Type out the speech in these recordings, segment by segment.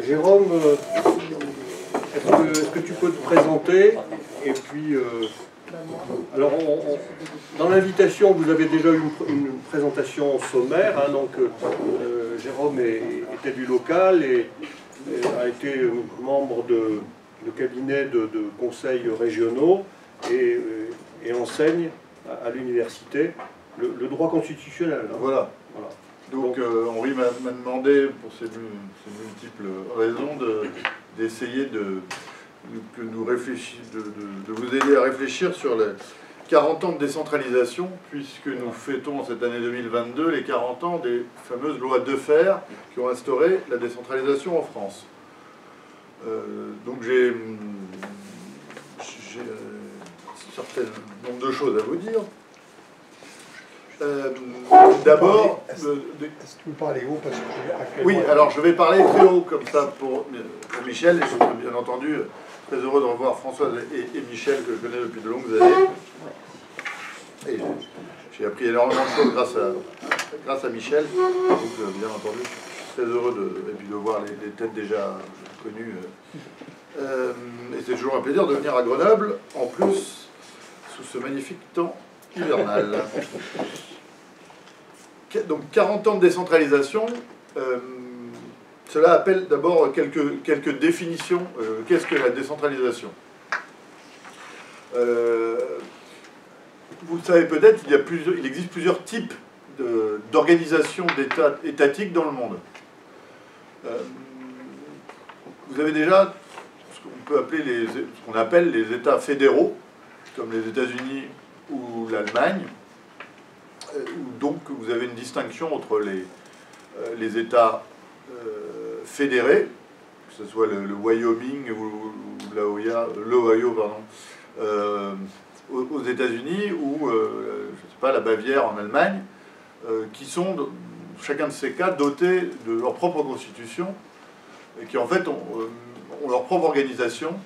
Jérôme, est-ce que tu peux te présenter? Et puis, alors, dans l'invitation, vous avez déjà eu une présentation sommaire. Hein, donc, Jérôme est élu local et a été membre de cabinet de conseils régionaux et enseigne à l'université le droit constitutionnel. Hein. Voilà. Donc Henri m'a demandé, pour ces multiples raisons, d'essayer de vous aider à réfléchir sur les 40 ans de décentralisation, puisque nous fêtons cette année 2022 les 40 ans des fameuses lois Defferre qui ont instauré la décentralisation en France. Donc j'ai un certain nombre de choses à vous dire. D'abord... Est-ce que tu peux parler haut parce que oui, alors je vais parler très haut comme ça pour Michel, et je suis bien entendu très heureux de revoir Françoise et Michel que je connais depuis de longues années. Et j'ai appris énormément de choses grâce à Michel, donc bien entendu je suis très heureux de voir les têtes déjà connues. Et c'est toujours un plaisir de venir à Grenoble, en plus sous ce magnifique temps hivernal. Donc 40 ans de décentralisation, cela appelle d'abord quelques définitions. Qu'est-ce que la décentralisation? Vous le savez peut-être, il existe plusieurs types d'organisations étatiques dans le monde. Vous avez déjà ce qu'on appelle les États fédéraux, comme les États-Unis ou l'Allemagne, où donc vous avez une distinction entre les États fédérés, que ce soit le Wyoming ou l'Ohio, aux États-Unis, ou je ne sais pas, la Bavière en Allemagne, qui sont, chacun de ces cas, dotés de leur propre constitution, et qui en fait ont leur propre organisation.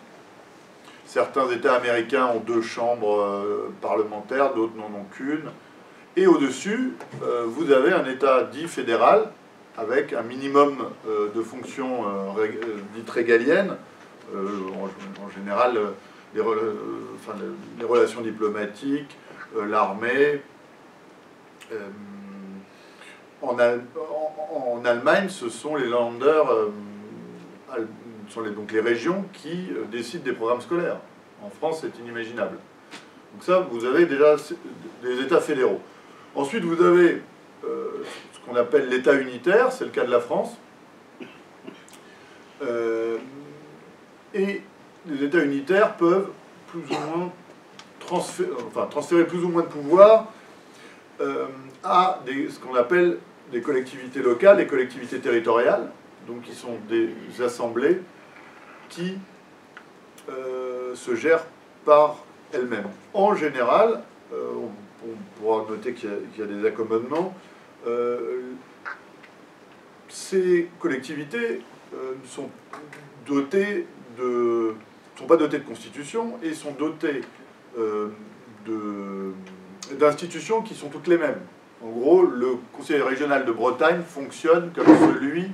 Certains États américains ont 2 chambres parlementaires, d'autres n'en ont qu'une. Et au-dessus, vous avez un État dit fédéral, avec un minimum de fonctions dites régaliennes, en général les relations diplomatiques, l'armée. En Allemagne, ce sont les Länder, donc les régions qui décident des programmes scolaires. En France, c'est inimaginable. Donc ça, vous avez déjà des États fédéraux. Ensuite, vous avez ce qu'on appelle l'État unitaire, c'est le cas de la France. Et les États unitaires peuvent plus ou moins transférer plus ou moins de pouvoir à ce qu'on appelle des collectivités locales, des collectivités territoriales, donc qui sont des assemblées qui se gèrent par elles-mêmes. En général, on pourra noter qu'il y a des accommodements. Ces collectivités ne sont pas dotées de constitution et sont dotées d'institutions qui sont toutes les mêmes. En gros, le Conseil régional de Bretagne fonctionne comme celui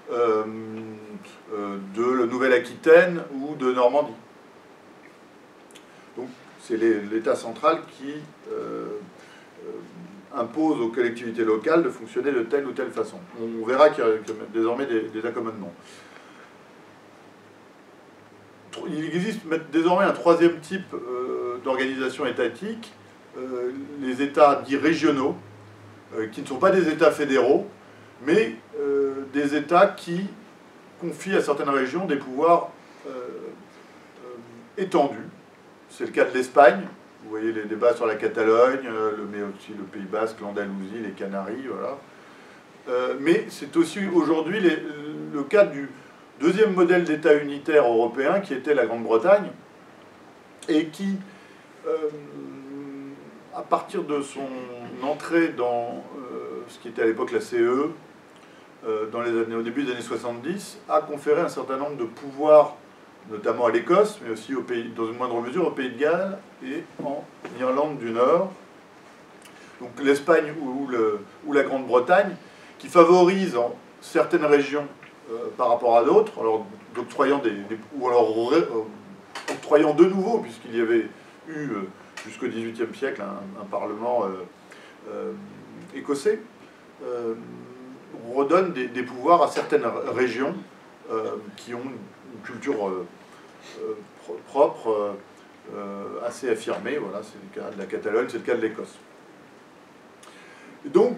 de la Nouvelle-Aquitaine ou de Normandie. Donc, c'est l'État central qui impose aux collectivités locales de fonctionner de telle ou telle façon. On verra qu'il y a désormais des accommodements. Il existe désormais un troisième type d'organisation étatique, les États dits régionaux, qui ne sont pas des États fédéraux, mais des États qui confient à certaines régions des pouvoirs étendus. C'est le cas de l'Espagne. Vous voyez les débats sur la Catalogne, mais aussi le Pays Basque, l'Andalousie, les Canaries, voilà. Mais c'est aussi aujourd'hui le cas du deuxième modèle d'État unitaire européen, qui était la Grande-Bretagne, et qui, à partir de son entrée dans ce qui était à l'époque la CE, au début des années 70, a conféré un certain nombre de pouvoirs, notamment à l'Écosse, mais aussi dans une moindre mesure au Pays de Galles et en Irlande du Nord. Donc l'Espagne ou la Grande-Bretagne, qui favorise en certaines régions par rapport à d'autres, alors octroyant ou alors octroyant de nouveau, puisqu'il y avait eu jusqu'au XVIIIe siècle un parlement écossais, on redonne des pouvoirs à certaines régions qui ont une culture propre, assez affirmée. Voilà, c'est le cas de la Catalogne, c'est le cas de l'Écosse. Donc,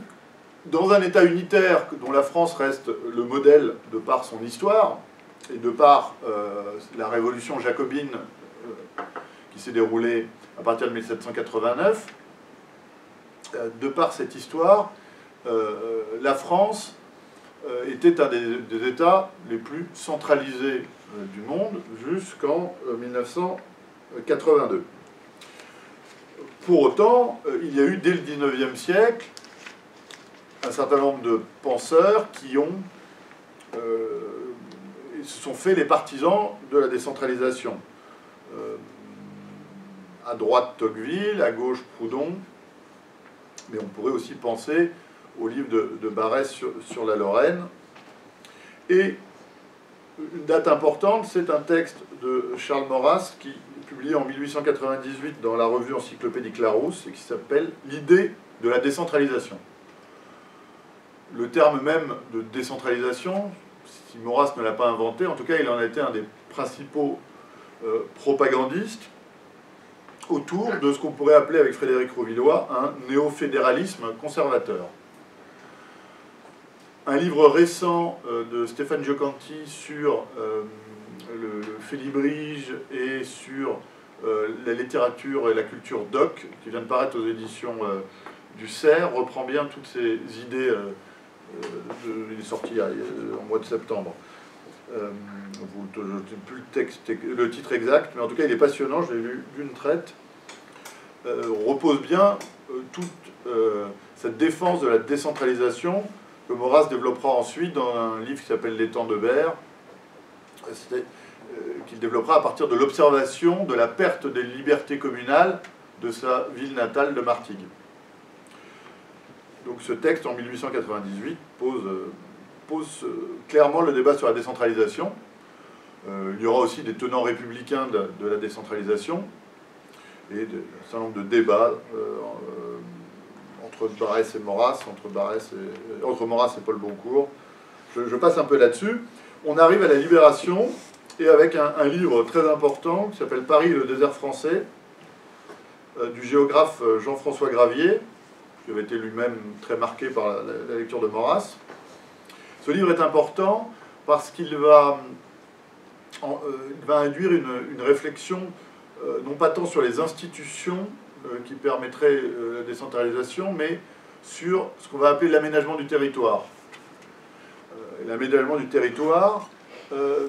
dans un État unitaire dont la France reste le modèle de par son histoire et de par la révolution jacobine qui s'est déroulée à partir de 1789, de par cette histoire, la France était un des États les plus centralisés du monde jusqu'en 1982. Pour autant, il y a eu dès le XIXe siècle un certain nombre de penseurs qui se sont fait les partisans de la décentralisation. À droite, Tocqueville, à gauche, Proudhon, mais on pourrait aussi penser au livre de Barrès sur la Lorraine. Et une date importante, c'est un texte de Charles Maurras, qui est publié en 1898 dans la revue Encyclopédique Larousse, et qui s'appelle « L'idée de la décentralisation ». Le terme même de décentralisation, si Maurras ne l'a pas inventé, en tout cas il en a été un des principaux propagandistes autour de ce qu'on pourrait appeler avec Frédéric Rouvillois un néo-fédéralisme conservateur. Un livre récent de Stéphane Giocanti sur le Félibrige et sur la littérature et la culture doc, qui vient de paraître aux éditions du Cerf, reprend bien toutes ces idées. Il est sorti en mois de septembre. Je ne sais plus le titre exact, mais en tout cas il est passionnant, je l'ai lu d'une traite. Repose bien toute cette défense de la décentralisation que Maurras développera ensuite dans un livre qui s'appelle Les Temps de Berre, qu'il développera à partir de l'observation de la perte des libertés communales de sa ville natale de Martigues. Donc ce texte, en 1898, pose clairement le débat sur la décentralisation. Il y aura aussi des tenants républicains de la décentralisation et un certain nombre de débats entre Barrès et Maurras, entre Maurras et Paul Boncourt. Je passe un peu là-dessus. On arrive à la Libération, et avec un livre très important qui s'appelle « Paris et le désert français » du géographe Jean-François Gravier, qui avait été lui-même très marqué par la lecture de Maurras. Ce livre est important parce qu'il va induire une réflexion, non pas tant sur les institutions qui permettraient la décentralisation, mais sur ce qu'on va appeler l'aménagement du territoire. L'aménagement du territoire,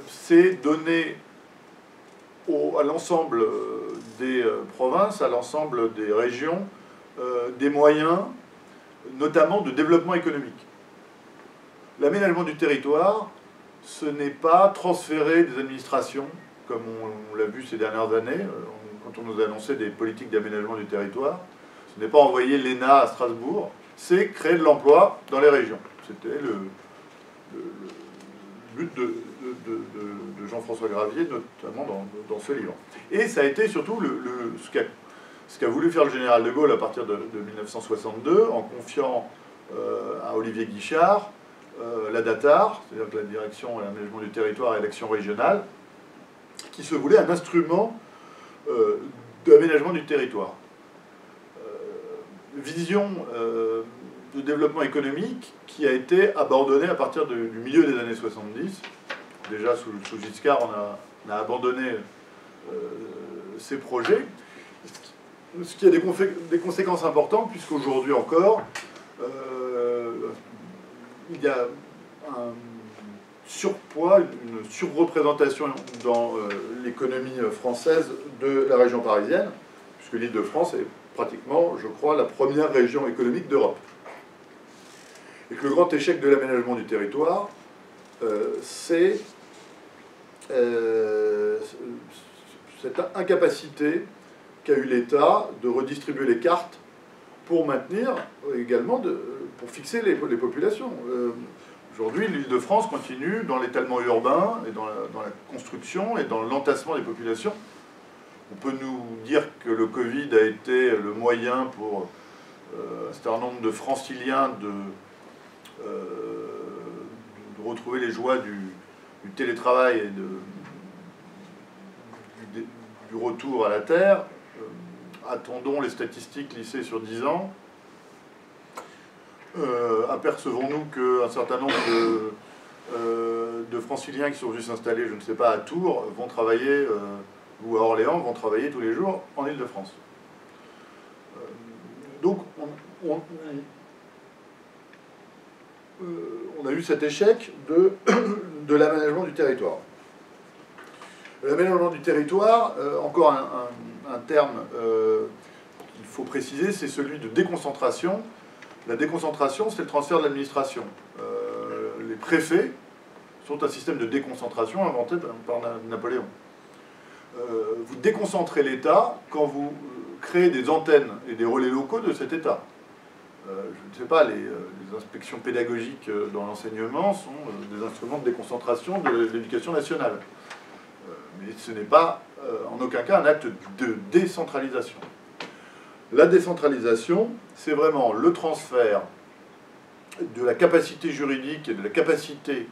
c'est donner à l'ensemble des provinces, à l'ensemble des régions, des moyens, notamment de développement économique. L'aménagement du territoire, ce n'est pas transférer des administrations, comme on l'a vu ces dernières années, quand on nous a annoncé des politiques d'aménagement du territoire. Ce n'est pas envoyer l'ENA à Strasbourg, c'est créer de l'emploi dans les régions. C'était le but de Jean-François Gravier, notamment dans ce livre. Et ça a été surtout ce qu'a voulu faire le général de Gaulle à partir de 1962, en confiant à Olivier Guichard la DATAR, c'est-à-dire que la direction et l'aménagement du territoire et l'action régionale, qui se voulait un instrument d'aménagement du territoire. Vision de développement économique qui a été abandonnée à partir du milieu des années 70. Déjà sous Giscard, on a abandonné ces projets. Ce qui a des conséquences importantes, puisqu'aujourd'hui encore, il y a un surpoids, une surreprésentation dans l'économie française de la région parisienne, puisque l'Île-de-France est pratiquement, je crois, la première région économique d'Europe. Et que le grand échec de l'aménagement du territoire, c'est cette incapacité qu'a eu l'État de redistribuer les cartes pour maintenir également, pour fixer les populations. Aujourd'hui, l'Île-de-France continue dans l'étalement urbain et dans la construction et dans l'entassement des populations. On peut nous dire que le Covid a été le moyen pour un certain nombre de franciliens de retrouver les joies du télétravail et du retour à la Terre. Attendons les statistiques lissées sur 10 ans. Apercevons-nous qu'un certain nombre de franciliens qui sont venus s'installer, je ne sais pas, à Tours, vont travailler, ou à Orléans, vont travailler tous les jours en Île-de-France. Donc, on a eu cet échec de l'aménagement du territoire. L'aménagement du territoire, encore un terme qu'il faut préciser, c'est celui de déconcentration. La déconcentration, c'est le transfert de l'administration. Les préfets sont un système de déconcentration inventé par Napoléon. Vous déconcentrez l'État quand vous créez des antennes et des relais locaux de cet État. Je ne sais pas, les inspections pédagogiques dans l'enseignement sont des instruments de déconcentration de l'éducation nationale. Mais ce n'est pas en aucun cas un acte de décentralisation. La décentralisation, c'est vraiment le transfert de la capacité juridique et de la capacité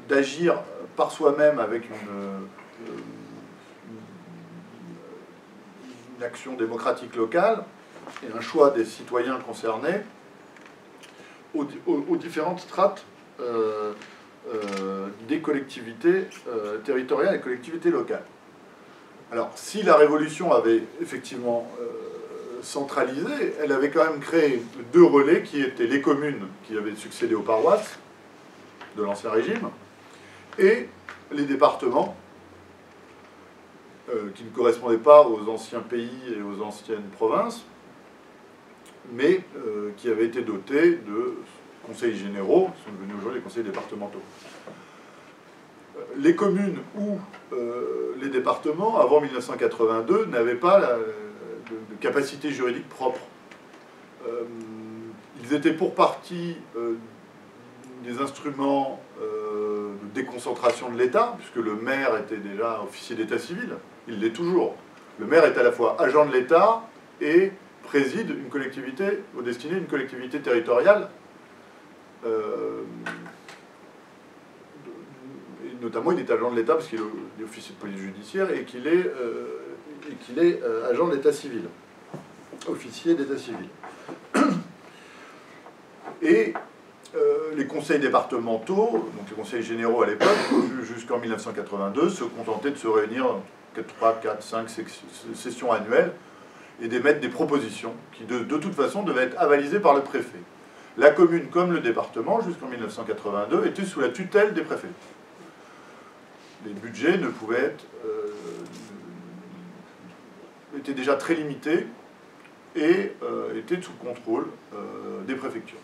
d'agir par soi-même avec une action démocratique locale et un choix des citoyens concernés aux différentes strates des collectivités territoriales et collectivités locales. Alors, si la Révolution avait effectivement centralisé, elle avait quand même créé deux relais qui étaient les communes qui avaient succédé aux paroisses de l'Ancien Régime et les départements qui ne correspondaient pas aux anciens pays et aux anciennes provinces, mais qui avaient été dotés de conseils généraux, qui sont devenus aujourd'hui les conseils départementaux. Les communes ou les départements, avant 1982, n'avaient pas de capacité juridique propre. Ils étaient pour partie des instruments de déconcentration de l'État, puisque le maire était déjà officier d'état civil, il l'est toujours. Le maire est à la fois agent de l'État et préside une collectivité, au destiné d'une collectivité territoriale, notamment il est agent de l'État parce qu'il est officier de police judiciaire et qu'il est, agent de l'état civil, officier d'état civil. Et les conseils départementaux, donc les conseils généraux à l'époque, jusqu'en 1982, se contentaient de se réunir en 3, 4, 5 sessions annuelles et d'émettre des propositions qui de toute façon devaient être avalisées par le préfet. La commune comme le département, jusqu'en 1982, étaient sous la tutelle des préfets. Les budgets ne pouvaient être, étaient déjà très limités et étaient sous contrôle des préfectures.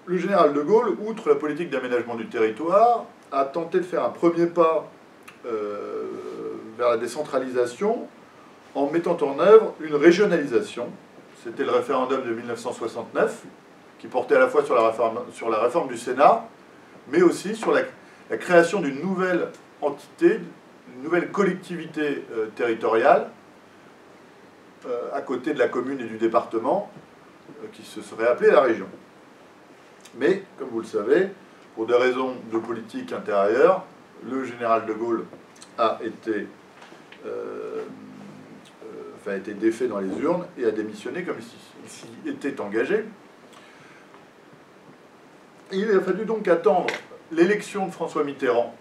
Le général de Gaulle, outre la politique d'aménagement du territoire, a tenté de faire un premier pas vers la décentralisation en mettant en œuvre une régionalisation. C'était le référendum de 1969, qui portait à la fois sur la réforme du Sénat, mais aussi sur la création d'une nouvelle entité, une nouvelle collectivité territoriale, à côté de la commune et du département, qui se serait appelée la région. Mais, comme vous le savez, pour des raisons de politique intérieure, le général de Gaulle a été défait dans les urnes et a démissionné comme il s'y était engagé. Et il a fallu donc attendre l'élection de François Mitterrand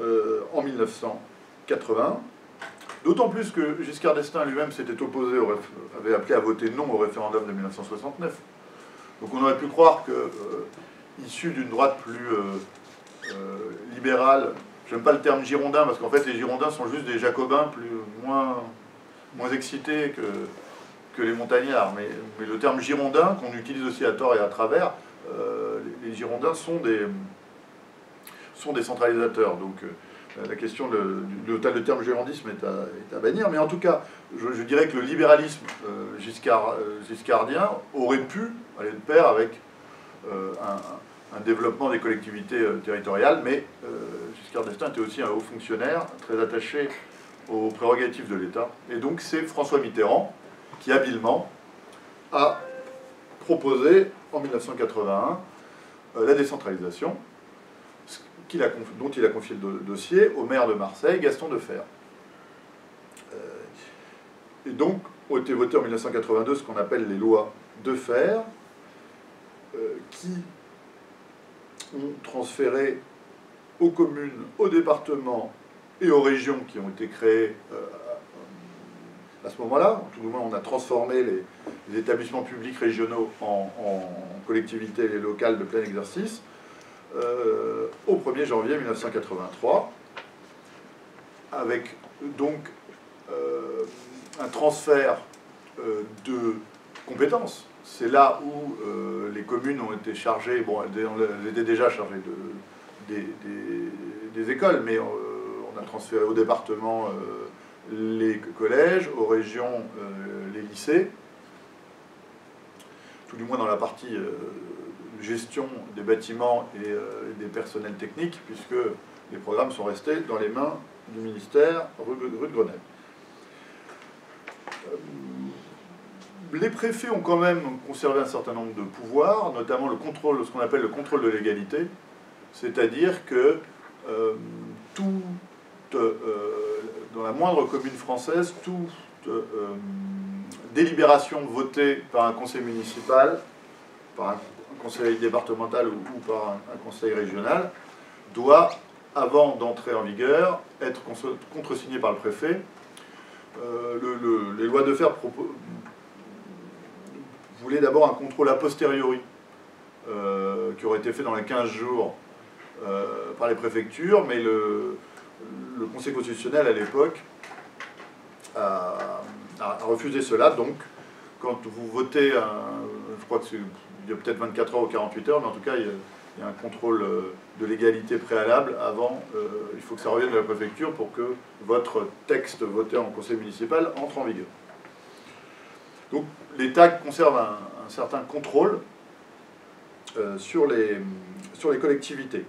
en 1980, d'autant plus que Giscard d'Estaing lui-même s'était opposé, avait appelé à voter non au référendum de 1969. Donc on aurait pu croire que, issu d'une droite plus libérale, j'aime pas le terme girondin, parce qu'en fait les girondins sont juste des jacobins moins excités que les montagnards, mais le terme girondin, qu'on utilise aussi à tort et à travers, les girondins sont des centralisateurs. Donc la question, le terme gérondisme est à bannir, mais en tout cas, je dirais que le libéralisme giscardien aurait pu aller de pair avec un développement des collectivités territoriales, mais Giscard d'Estaing était aussi un haut fonctionnaire, très attaché aux prérogatives de l'État. Et donc c'est François Mitterrand qui habilement a proposé en 1981 la décentralisation, dont il a confié le dossier au maire de Marseille, Gaston Defferre. Et donc ont été votées en 1982 ce qu'on appelle les lois Defferre, qui ont transféré aux communes, aux départements et aux régions qui ont été créées à ce moment-là. Tout du moins, on a transformé les établissements publics régionaux en collectivités locales de plein exercice au 1er janvier 1983, avec donc un transfert de compétences. C'est là où les communes ont été chargées, bon, elles étaient déjà chargées des écoles, mais on a transféré au département les collèges, aux régions les lycées, tout du moins dans la partie gestion des bâtiments et des personnels techniques, puisque les programmes sont restés dans les mains du ministère rue de Grenelle. Les préfets ont quand même conservé un certain nombre de pouvoirs, notamment le contrôle, ce qu'on appelle le contrôle de légalité, c'est-à-dire que dans la moindre commune française, toute délibération votée par un conseil municipal, par un conseil départemental ou par un conseil régional, doit, avant d'entrer en vigueur, être contresignée par le préfet. Les lois Defferre voulaient d'abord un contrôle a posteriori qui aurait été fait dans les 15 jours par les préfectures, mais le Conseil constitutionnel à l'époque a refusé cela. Donc, quand vous votez, je crois qu'il y a peut-être 24 heures ou 48 heures, mais en tout cas, il y a un contrôle de légalité préalable avant. Il faut que ça revienne de la préfecture pour que votre texte voté en conseil municipal entre en vigueur. Donc, l'État conserve un certain contrôle sur les collectivités.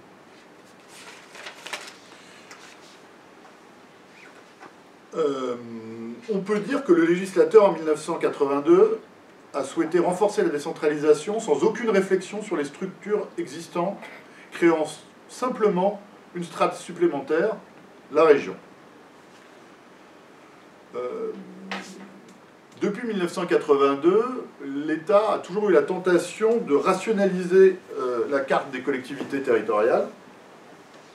On peut dire que le législateur en 1982 a souhaité renforcer la décentralisation sans aucune réflexion sur les structures existantes, créant simplement une strate supplémentaire, la région. Depuis 1982, l'État a toujours eu la tentation de rationaliser la carte des collectivités territoriales.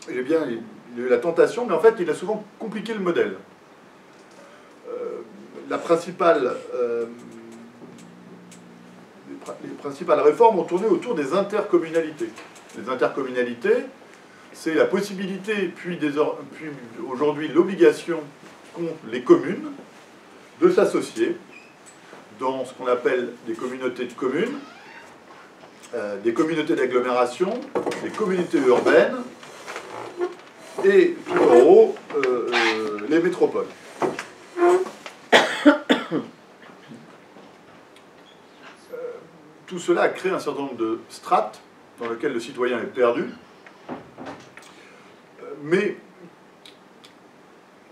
Eh bien, il a eu la tentation, mais en fait, il a souvent compliqué le modèle. Les principales réformes ont tourné autour des intercommunalités. Les intercommunalités, c'est la possibilité, puis aujourd'hui l'obligation qu'ont les communes de s'associer dans ce qu'on appelle des communautés de communes, des communautés d'agglomération, des communautés urbaines et tout en haut, les métropoles. Tout cela a créé un certain nombre de strates dans lesquelles le citoyen est perdu. Mais,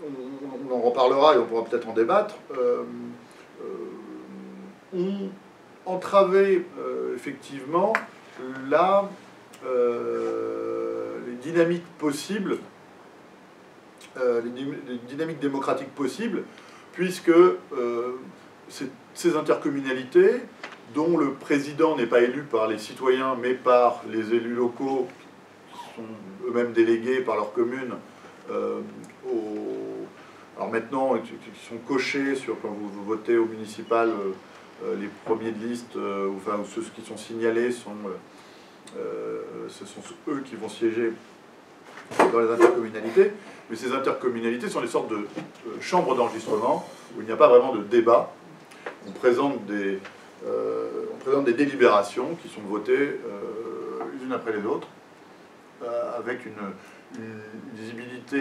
on en reparlera et on pourra peut-être en débattre, ont entravé effectivement les dynamiques possibles, les dynamiques démocratiques possibles, puisque ces intercommunalités, dont le président n'est pas élu par les citoyens, mais par les élus locaux, qui sont eux-mêmes délégués par leur commune, alors maintenant, qui sont cochés sur, quand vous votez au municipal, les premiers de liste, enfin ceux qui sont signalés, ce sont eux qui vont siéger dans les intercommunalités. Mais ces intercommunalités sont des sortes de chambres d'enregistrement où il n'y a pas vraiment de débat. On présente des délibérations qui sont votées les unes après les autres, avec une lisibilité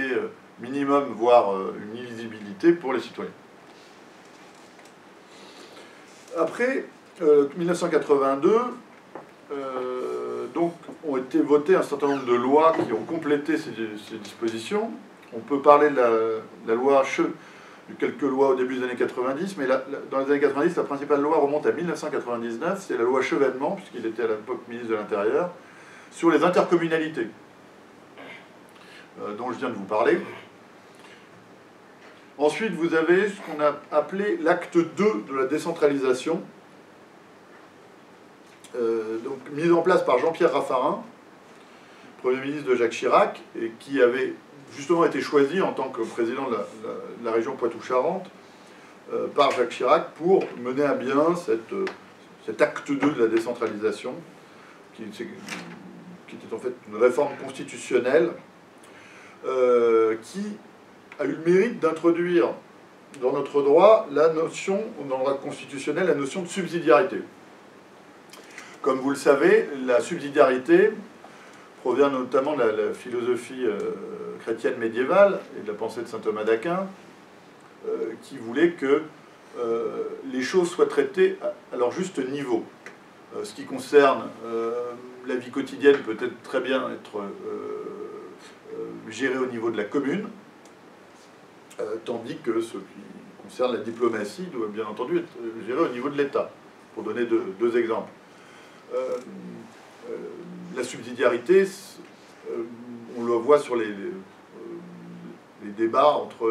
minimum, voire une illisibilité pour les citoyens. Après 1982, donc, ont été votées un certain nombre de lois qui ont complété ces dispositions. On peut parler de la loi de quelques lois au début des années 90, mais dans les années 90, la principale loi remonte à 1999, c'est la loi Chevènement, puisqu'il était à l'époque ministre de l'Intérieur, sur les intercommunalités, dont je viens de vous parler. Ensuite, vous avez ce qu'on a appelé l'acte 2 de la décentralisation, donc mise en place par Jean-Pierre Raffarin, Premier ministre de Jacques Chirac, et qui avait justement été choisi en tant que président de la région Poitou-Charentes par Jacques Chirac pour mener à bien cet acte 2 de la décentralisation, qui était en fait une réforme constitutionnelle qui a eu le mérite d'introduire dans notre droit dans le droit constitutionnel, la notion de subsidiarité. Comme vous le savez, la subsidiarité provient notamment de la philosophie chrétienne médiévale et de la pensée de saint Thomas d'Aquin, qui voulait que les choses soient traitées à leur juste niveau. Ce qui concerne la vie quotidienne peut être très bien être géré au niveau de la commune, tandis que ce qui concerne la diplomatie doit bien entendu être géré au niveau de l'État, pour donner deux exemples. La subsidiarité, on le voit sur les débats entre,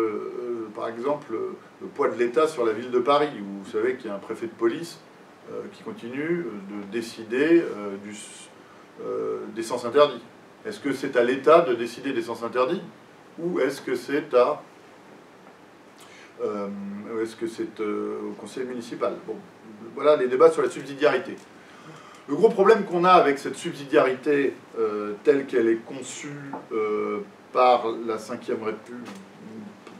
par exemple, le poids de l'État sur la ville de Paris, où vous savez qu'il y a un préfet de police qui continue de décider des sens interdits. Est-ce que c'est à l'État de décider des sens interdits, ou est-ce que c'est au conseil municipal? Bon, voilà les débats sur la subsidiarité. Le gros problème qu'on a avec cette subsidiarité telle qu'elle est conçue par la Ve République,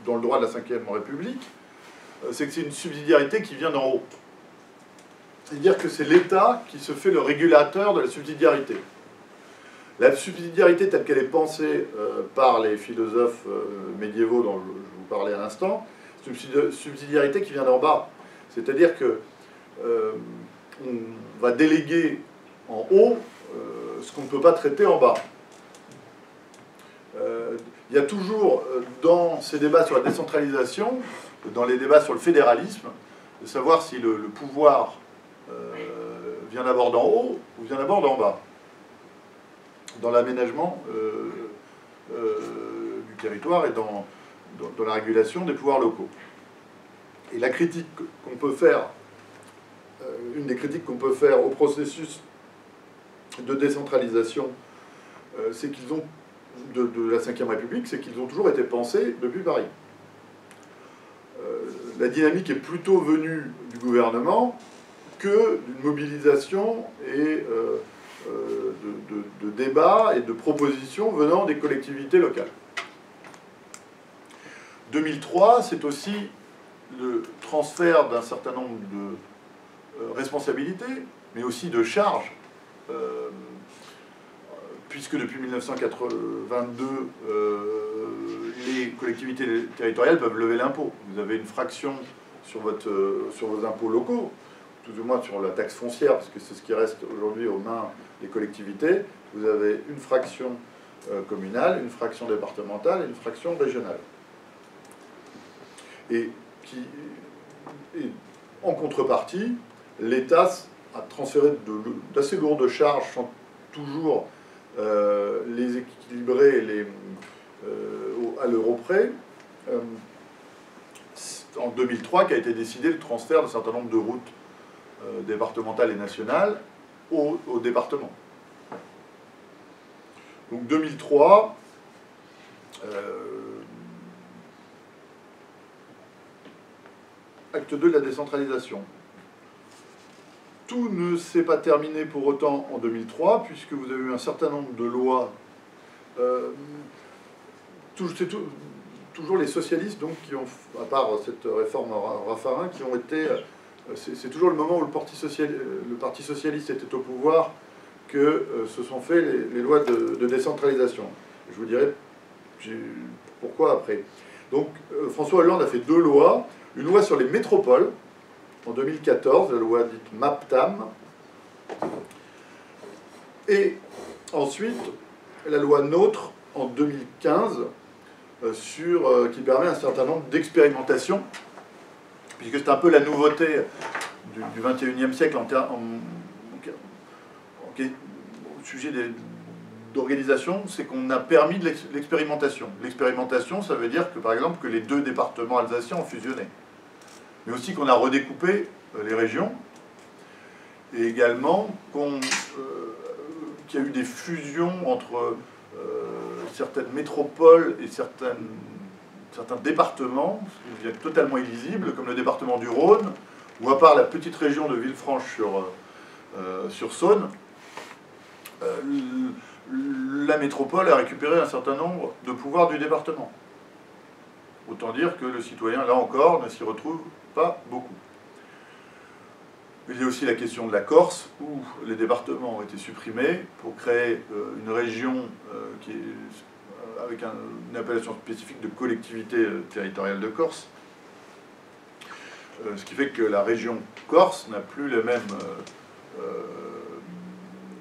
dans le droit de la Ve République, c'est que c'est une subsidiarité qui vient d'en haut. C'est-à-dire que c'est l'État qui se fait le régulateur de la subsidiarité. La subsidiarité telle qu'elle est pensée par les philosophes médiévaux dont je vous parlais à l'instant, c'est une subsidiarité qui vient d'en bas. C'est-à-dire que on va déléguer en haut ce qu'on ne peut pas traiter en bas. Il y a toujours, dans ces débats sur la décentralisation, dans les débats sur le fédéralisme, de savoir si le pouvoir vient d'abord d'en haut ou vient d'abord d'en bas, dans l'aménagement du territoire et dans la régulation des pouvoirs locaux. Et la critique qu'on peut faire, une des critiques qu'on peut faire au processus de décentralisation, c'est qu'ils ont de la Ve République, c'est qu'ils ont toujours été pensés depuis Paris. La dynamique est plutôt venue du gouvernement que d'une mobilisation et de débats et de propositions venant des collectivités locales. 2003, c'est aussi le transfert d'un certain nombre de responsabilités, mais aussi de charges, puisque depuis 1982, les collectivités territoriales peuvent lever l'impôt. Vous avez une fraction sur vos impôts locaux, tout au moins sur la taxe foncière, parce que c'est ce qui reste aujourd'hui aux mains des collectivités. Vous avez une fraction communale, une fraction départementale et une fraction régionale. Et en contrepartie, l'État a transféré d'assez lourdes charges sans toujours les équilibrer à l'euro près. En 2003, qu'a été décidé le transfert d'un certain nombre de routes départementales et nationales au département. Donc 2003, acte 2 de la décentralisation. Tout ne s'est pas terminé pour autant en 2003, puisque vous avez eu un certain nombre de lois. C'est toujours les socialistes, donc, qui ont, à part cette réforme Raffarin, qui ont été... C'est toujours le moment où le Parti socialiste était au pouvoir que se sont faits les lois de décentralisation. Je vous dirai pourquoi après. Donc François Hollande a fait 2 lois. Une loi sur les métropoles, en 2014, la loi dite MAPTAM. Et ensuite, la loi NOTRe, en 2015, qui permet un certain nombre d'expérimentations, puisque c'est un peu la nouveauté du 21e siècle au sujet d'organisation, c'est qu'on a permis de l'expérimentation. L'expérimentation, ça veut dire que, par exemple, que les 2 départements alsaciens ont fusionné, mais aussi qu'on a redécoupé les régions, et également qu'il y a eu des fusions entre certaines métropoles et certains départements, ce qui est totalement illisible, comme le département du Rhône, ou à part la petite région de Villefranche sur Saône, la métropole a récupéré un certain nombre de pouvoirs du département. Autant dire que le citoyen, là encore, ne s'y retrouve pas beaucoup. Il y a aussi la question de la Corse, où les départements ont été supprimés pour créer une région avec une appellation spécifique de collectivité territoriale de Corse. Ce qui fait que la région Corse n'a plus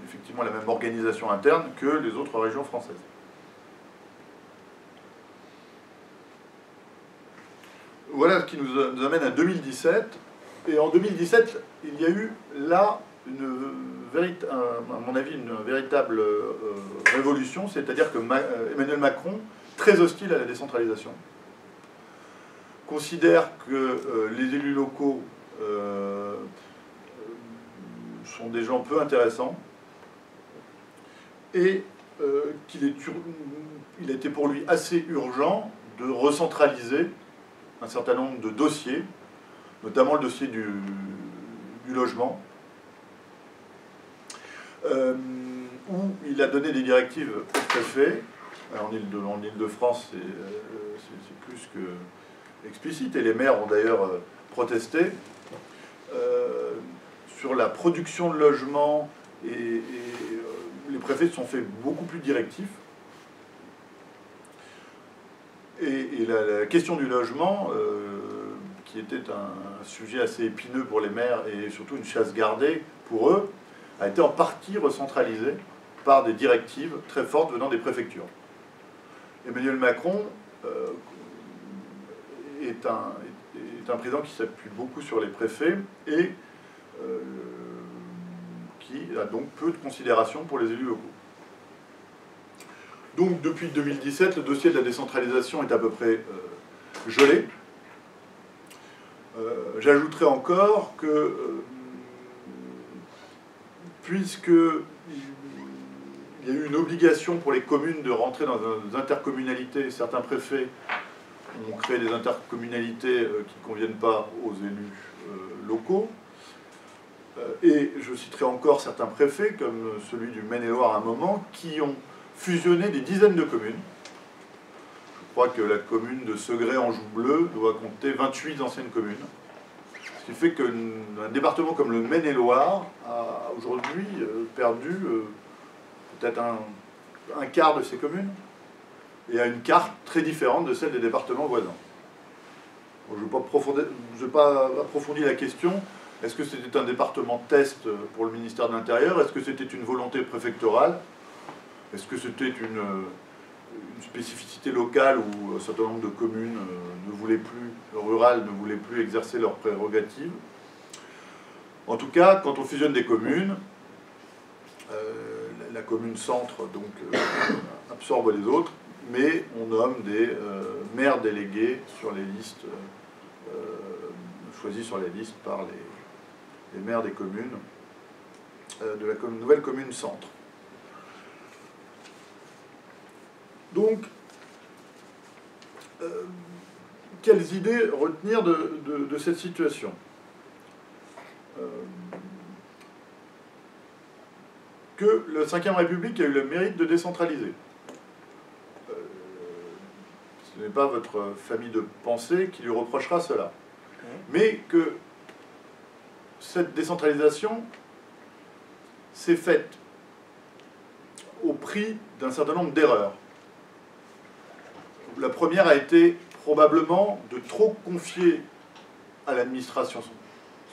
effectivement la même organisation interne que les autres régions françaises. Voilà ce qui nous amène à 2017. Et en 2017, il y a eu là, à mon avis, une véritable révolution, c'est-à-dire que Emmanuel Macron, très hostile à la décentralisation, considère que les élus locaux sont des gens peu intéressants et qu'il a été pour lui assez urgent de recentraliser un certain nombre de dossiers, notamment le dossier du logement, où il a donné des directives au préfet. En Île-de-France, c'est plus que explicite, et les maires ont d'ailleurs protesté, sur la production de logements, et les préfets se sont fait beaucoup plus directifs. Et la question du logement, qui était un sujet assez épineux pour les maires et surtout une chasse gardée pour eux, a été en partie recentralisée par des directives très fortes venant des préfectures. Emmanuel Macron est un président qui s'appuie beaucoup sur les préfets et qui a donc peu de considération pour les élus locaux. Donc depuis 2017, le dossier de la décentralisation est à peu près gelé. J'ajouterai encore que, puisqu'il y a eu une obligation pour les communes de rentrer dans des intercommunalités, certains préfets ont créé des intercommunalités qui ne conviennent pas aux élus locaux. Et je citerai encore certains préfets, comme celui du Maine-et-Loire à un moment, qui ont fusionné des dizaines de communes. Je crois que la commune de Segré-Anjou-Bleu doit compter 28 anciennes communes. Ce qui fait qu'un département comme le Maine-et-Loire a aujourd'hui perdu peut-être un quart de ses communes et a une carte très différente de celle des départements voisins. Je n'ai pas approfondi la question. Est-ce que c'était un département test pour le ministère de l'Intérieur? Est-ce que c'était une volonté préfectorale? Est-ce que c'était une spécificité locale où un certain nombre de communes rurales ne voulaient plus exercer leurs prérogatives? En tout cas, quand on fusionne des communes, la commune centre donc, absorbe les autres, mais on nomme des maires délégués sur les listes, choisis sur les listes par les maires des communes, de la nouvelle commune centre. Donc, quelles idées retenir de cette situation? Que la Ve République a eu le mérite de décentraliser. Ce n'est pas votre famille de pensée qui lui reprochera cela. Mais que cette décentralisation s'est faite au prix d'un certain nombre d'erreurs. La première a été probablement de trop confier à l'administration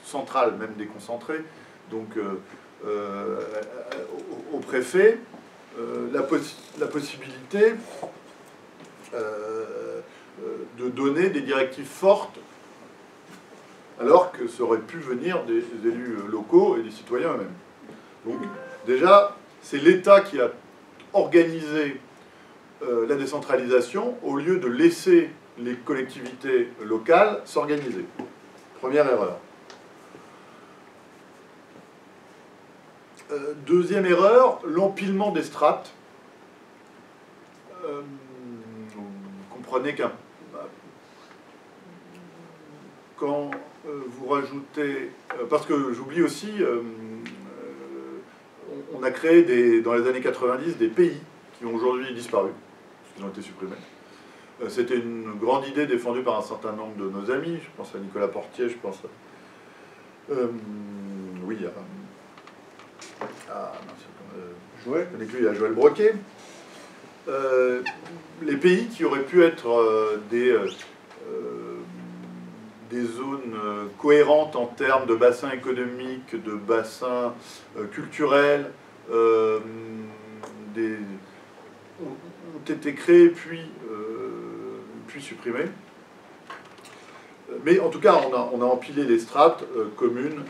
centrale, même déconcentrée, donc au préfet, la possibilité de donner des directives fortes, alors que ça aurait pu venir des élus locaux et des citoyens eux-mêmes. Donc déjà, c'est l'État qui a organisé la décentralisation au lieu de laisser les collectivités locales s'organiser. Première erreur. Deuxième erreur, l'empilement des strates. Vous comprenez quand vous rajoutez... parce que j'oublie aussi, on a créé dans les années 90 des pays qui ont aujourd'hui disparu, parce qu'ils ont été supprimés. C'était une grande idée défendue par un certain nombre de nos amis, je pense à Nicolas Portier, je pense oui, à Joël Broquet. Les pays qui auraient pu être des zones cohérentes en termes de bassins économiques, de bassins culturels, ont été créés puis supprimés. Mais en tout cas, on a empilé les strates, communes,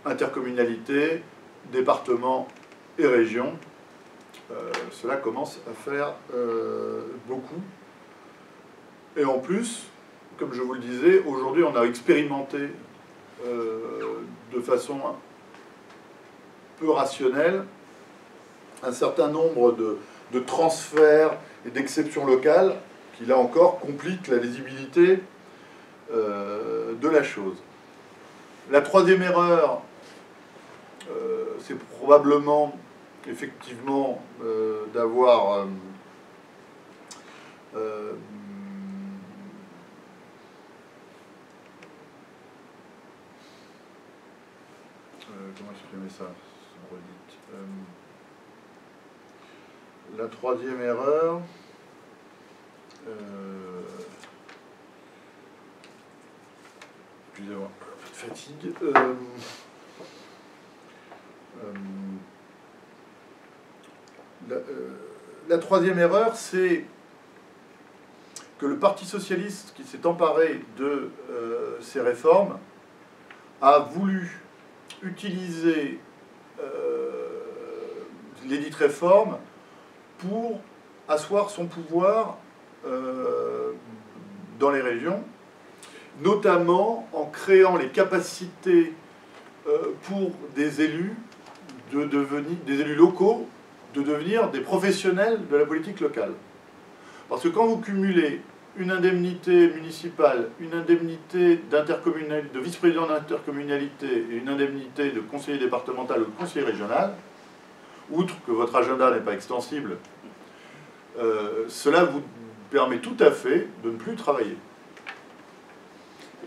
intercommunalités, départements et régions. Cela commence à faire beaucoup. Et en plus, comme je vous le disais, aujourd'hui on a expérimenté de façon peu rationnelle un certain nombre de transferts et d'exceptions locales qui, là encore, compliquent la lisibilité de la chose. La troisième erreur, c'est probablement, effectivement, d'avoir... comment exprimer ça? La troisième erreur... excusez-moi, fatigue. La troisième erreur, c'est que le Parti socialiste qui s'est emparé de ces réformes a voulu utiliser les dites réformes pour asseoir son pouvoir dans les régions, notamment en créant les capacités pour des élus locaux de devenir des professionnels de la politique locale. Parce que quand vous cumulez une indemnité municipale, une indemnité de vice-président d'intercommunalité et une indemnité de conseiller départemental ou de conseiller régional, outre que votre agenda n'est pas extensible, cela vous permet tout à fait de ne plus travailler.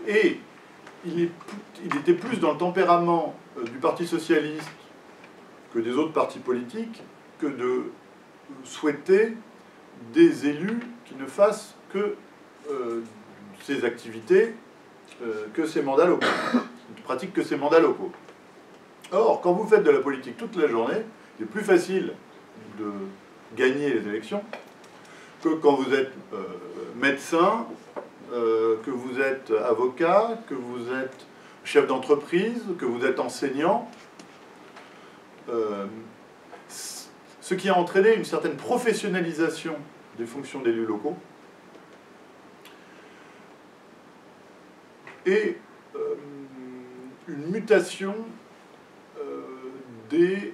Et il était plus dans le tempérament du Parti socialiste que des autres partis politiques que de souhaiter des élus qui ne fassent que ces activités, que ces mandats locaux, ne pratiquent que ces mandats locaux. Or, quand vous faites de la politique toute la journée, c'est plus facile de gagner les élections que quand vous êtes médecin, que vous êtes avocat, que vous êtes chef d'entreprise, que vous êtes enseignant. Ce qui a entraîné une certaine professionnalisation des fonctions d'élus locaux et une mutation des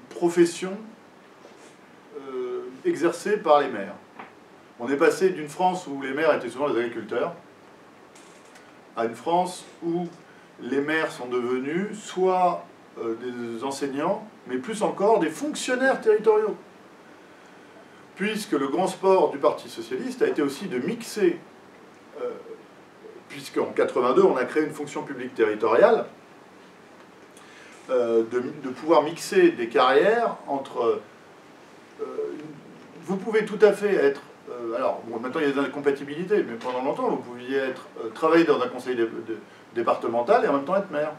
professions exercées par les maires. On est passé d'une France où les maires étaient souvent des agriculteurs à une France où les maires sont devenus soit des enseignants, mais plus encore des fonctionnaires territoriaux. Puisque le grand sport du Parti socialiste a été aussi de mixer, puisqu'en 82 on a créé une fonction publique territoriale, de pouvoir mixer des carrières entre vous pouvez tout à fait être... alors, bon, maintenant il y a des incompatibilités, mais pendant longtemps, vous pouviez travailler dans un conseil départemental et en même temps être maire.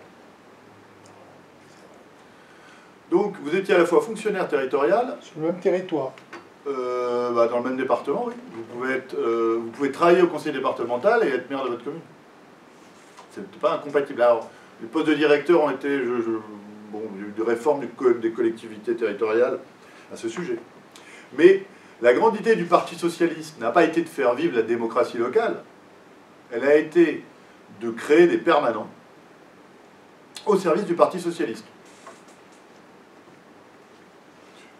Donc, vous étiez à la fois fonctionnaire territorial... Sur le même territoire. Dans le même département, oui. Vous pouvez travailler au conseil départemental et être maire de votre commune. C'est pas incompatible. Alors, les postes de directeur ont été... bon, il y a eu des réformes des collectivités territoriales à ce sujet. Mais la grande idée du Parti socialiste n'a pas été de faire vivre la démocratie locale. Elle a été de créer des permanents au service du Parti socialiste.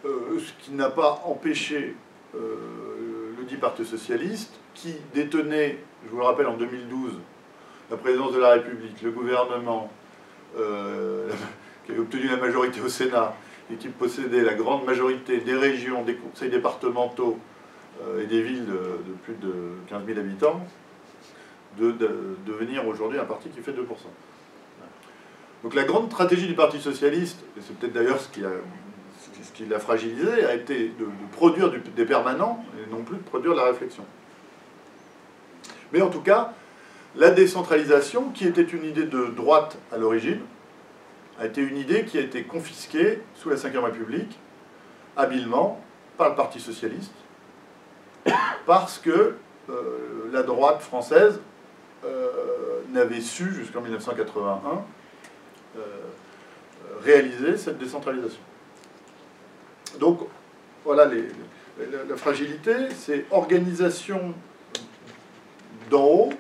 Ce qui n'a pas empêché le dit Parti socialiste, qui détenait, je vous le rappelle, en 2012, la présidence de la République, le gouvernement, qui avait obtenu la majorité au Sénat, et qui possédait la grande majorité des régions, des conseils départementaux et des villes de plus de 15 000 habitants, de devenir aujourd'hui un parti qui fait 2%. Donc la grande stratégie du Parti socialiste, et c'est peut-être d'ailleurs ce qui l'a fragilisé, a été de produire des permanents et non plus de produire de la réflexion. Mais en tout cas, la décentralisation, qui était une idée de droite à l'origine, a été une idée qui a été confisquée sous la Ve République, habilement, par le Parti socialiste, parce que la droite française n'avait su, jusqu'en 1981, réaliser cette décentralisation. Donc, voilà, la fragilité, c'est organisation d'en haut,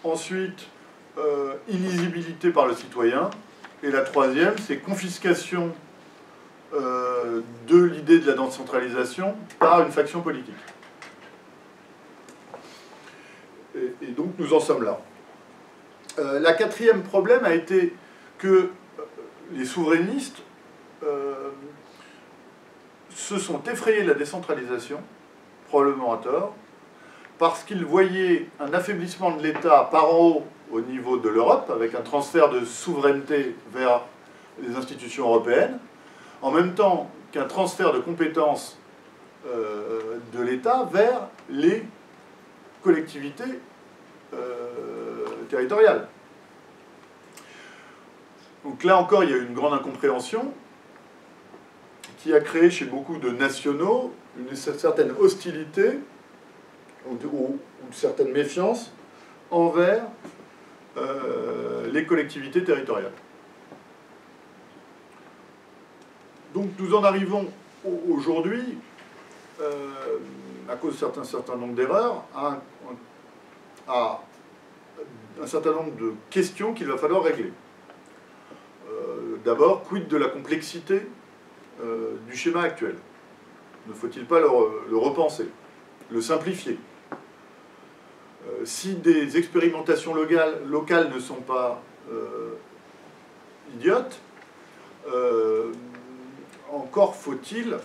ensuite illisibilité par le citoyen, et la troisième, c'est confiscation de l'idée de la décentralisation par une faction politique. Et donc nous en sommes là. La quatrième problème a été que les souverainistes se sont effrayés de la décentralisation, probablement à tort, parce qu'ils voyaient un affaiblissement de l'État par en haut au niveau de l'Europe, avec un transfert de souveraineté vers les institutions européennes, en même temps qu'un transfert de compétences de l'État vers les collectivités territoriales. Donc là encore, il y a eu une grande incompréhension qui a créé chez beaucoup de nationaux une certaine hostilité ou une certaine méfiance envers les collectivités territoriales. Donc nous en arrivons aujourd'hui, à cause d'un certain nombre d'erreurs, à un certain nombre de questions qu'il va falloir régler. D'abord, quid de la complexité du schéma actuel? Ne faut-il pas le repenser, le simplifier? Si des expérimentations locales ne sont pas idiotes, encore faut-il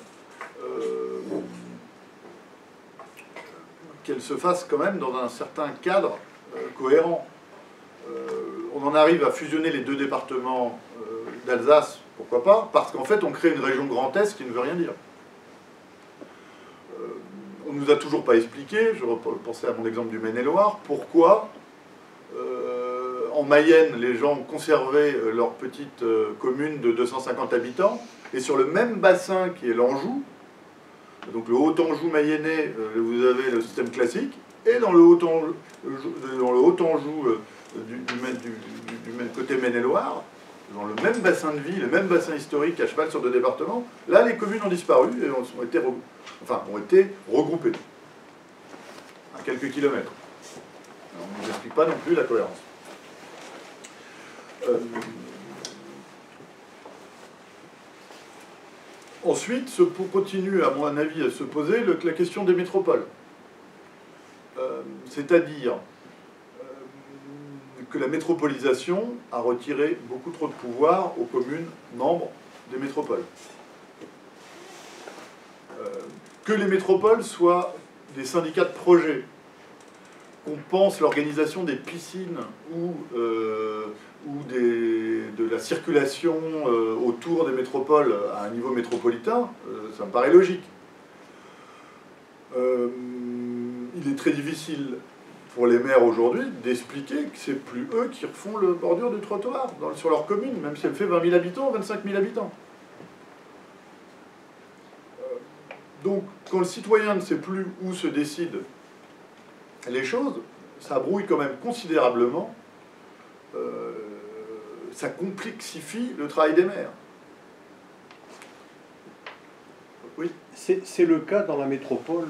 qu'elles se fassent quand même dans un certain cadre cohérent. On en arrive à fusionner les deux départements d'Alsace, pourquoi pas, parce qu'en fait on crée une région Grand Est qui ne veut rien dire. On ne nous a toujours pas expliqué, je pensais à mon exemple du Maine-et-Loire, pourquoi en Mayenne les gens ont conservé leur petite commune de 250 habitants, et sur le même bassin qui est l'Anjou, donc le Haut-Anjou mayennais, vous avez le système classique, et dans le Haut-Anjou du côté Maine-et-Loire, dans le même bassin de vie, le même bassin historique à cheval sur deux départements, là les communes ont disparu et ont été regroupées à quelques kilomètres. Alors, on ne nous explique pas non plus la cohérence. Ensuite, continue, à mon avis, à se poser la question des métropoles. C'est-à-dire que la métropolisation a retiré beaucoup trop de pouvoir aux communes membres des métropoles. Que les métropoles soient des syndicats de projet, qu'on pense l'organisation des piscines ou de la circulation autour des métropoles à un niveau métropolitain, ça me paraît logique. il est très difficile pour les maires aujourd'hui d'expliquer que c'est plus eux qui refont le bordure du trottoir sur leur commune, même si elle fait 20 000 habitants, 25 000 habitants. Donc, quand le citoyen ne sait plus où se décident les choses, ça brouille quand même considérablement, ça complexifie le travail des maires. Oui. C'est le cas dans la métropole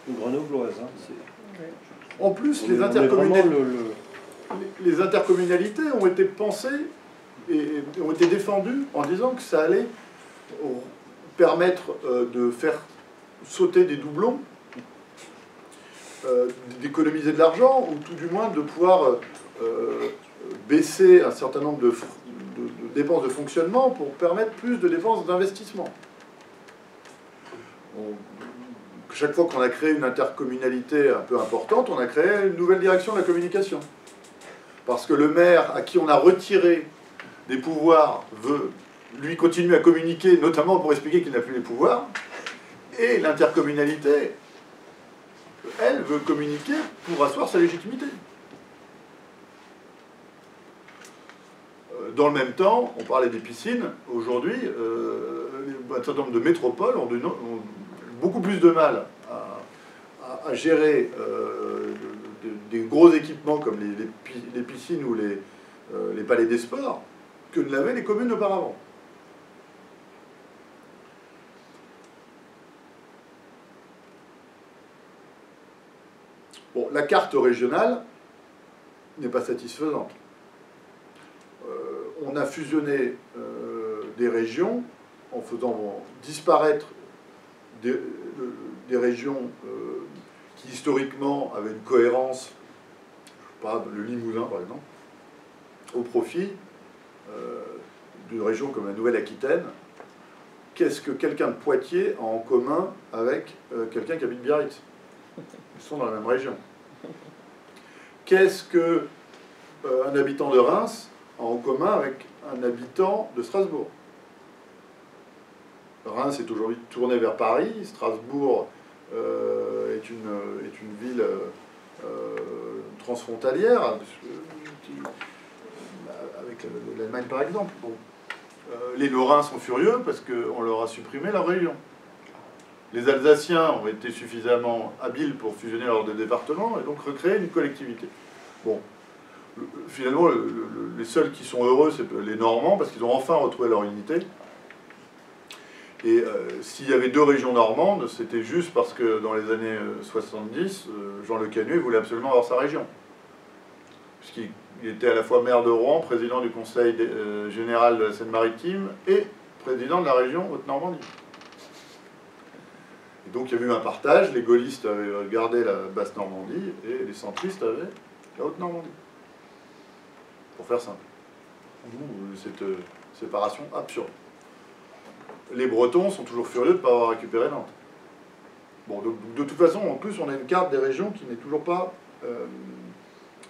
grenobloise. Hein. En plus, les intercommunalités ont été pensées et ont été défendues en disant que ça allait permettre de faire sauter des doublons, d'économiser de l'argent, ou tout du moins de pouvoir baisser un certain nombre de dépenses de fonctionnement pour permettre plus de dépenses d'investissement. Chaque fois qu'on a créé une intercommunalité un peu importante, on a créé une nouvelle direction de la communication. Parce que le maire, à qui on a retiré des pouvoirs, veut lui continuer à communiquer, notamment pour expliquer qu'il n'a plus les pouvoirs. Et l'intercommunalité, elle, veut communiquer pour asseoir sa légitimité. Dans le même temps, on parlait des piscines. Aujourd'hui, un certain nombre de métropoles ont beaucoup plus de mal à gérer des gros équipements comme les piscines ou les palais des sports que ne l'avaient les communes auparavant. Bon, la carte régionale n'est pas satisfaisante. On a fusionné des régions en faisant disparaître des régions qui historiquement avaient une cohérence, je sais pas, le Limousin par exemple, au profit d'une région comme la Nouvelle-Aquitaine. Qu'est-ce que quelqu'un de Poitiers a en commun avec quelqu'un qui habite Biarritz? Ils sont dans la même région. Qu'est-ce qu'un habitant de Reims a en commun avec un habitant de Strasbourg? Reims est aujourd'hui tourné vers Paris, Strasbourg est une ville transfrontalière, avec l'Allemagne par exemple. Bon. Les Lorrains sont furieux parce qu'on leur a supprimé leur région. Les Alsaciens ont été suffisamment habiles pour fusionner leurs deux départements et donc recréer une collectivité. Bon, finalement, les seuls qui sont heureux, c'est les Normands, parce qu'ils ont enfin retrouvé leur unité. Et s'il y avait deux régions normandes, c'était juste parce que dans les années 70, Jean Le Canuet voulait absolument avoir sa région. Puisqu'il était à la fois maire de Rouen, président du Conseil général de la Seine-Maritime et président de la région Haute-Normandie. Et donc il y avait eu un partage, les gaullistes avaient gardé la Basse-Normandie et les centristes avaient la Haute-Normandie. Pour faire simple. Cette séparation absurde. Les Bretons sont toujours furieux de ne pas avoir récupéré Nantes. Bon, donc, de toute façon, en plus, on a une carte des régions qui n'est toujours pas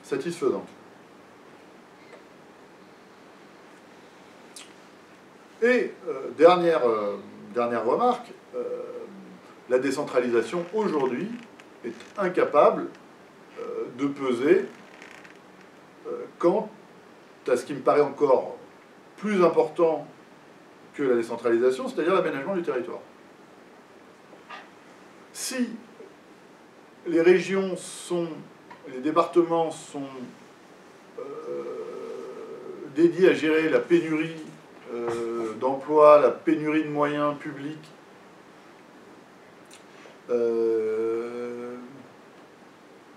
satisfaisante. Et dernière remarque, la décentralisation aujourd'hui est incapable de peser quant à ce qui me paraît encore plus important que la décentralisation, c'est-à-dire l'aménagement du territoire. Si les régions les départements sont dédiés à gérer la pénurie d'emplois, la pénurie de moyens publics,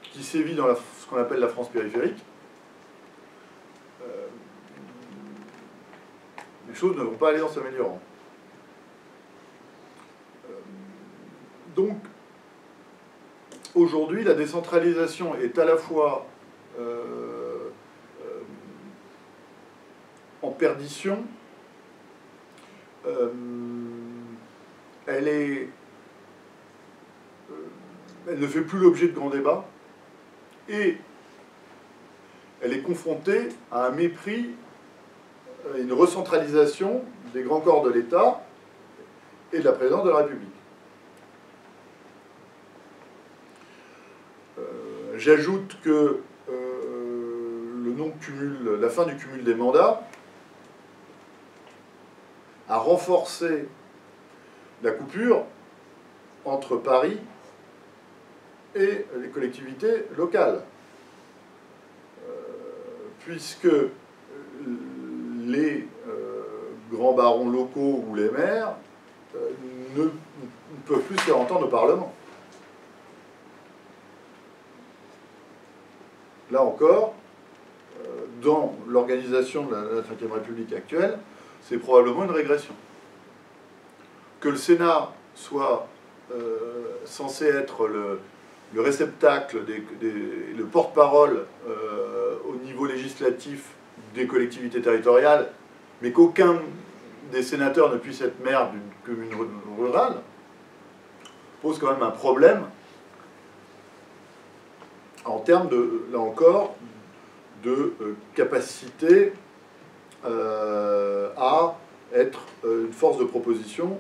qui sévit dans ce qu'on appelle la France périphérique, les choses ne vont pas aller en s'améliorant. Donc, aujourd'hui, la décentralisation est à la fois en perdition, elle ne fait plus l'objet de grands débats, et elle est confrontée à un mépris, une recentralisation des grands corps de l'État et de la présidence de la République. J'ajoute que la fin du cumul des mandats a renforcé la coupure entre Paris et les collectivités locales, puisque les grands barons locaux ou les maires ne peuvent plus se faire entendre au Parlement. Là encore, dans l'organisation de la Ve République actuelle, c'est probablement une régression. Que le Sénat soit censé être le réceptacle, le porte-parole au niveau législatif des collectivités territoriales, mais qu'aucun des sénateurs ne puisse être maire d'une commune rurale, pose quand même un problème en termes de, là encore, de capacité à être une force de proposition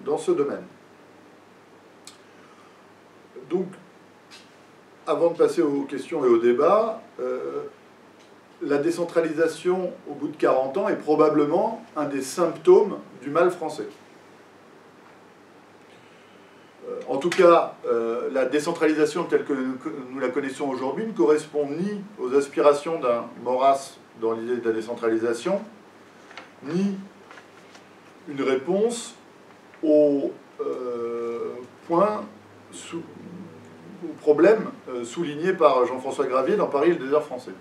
dans ce domaine. Donc, avant de passer aux questions et aux débats, la décentralisation au bout de 40 ans est probablement un des symptômes du mal français. En tout cas, la décentralisation telle que nous la connaissons aujourd'hui ne correspond ni aux aspirations d'un Maurras dans l'idée de la décentralisation, ni une réponse aux problèmes soulignés par Jean-François Gravier dans Paris et le désert français.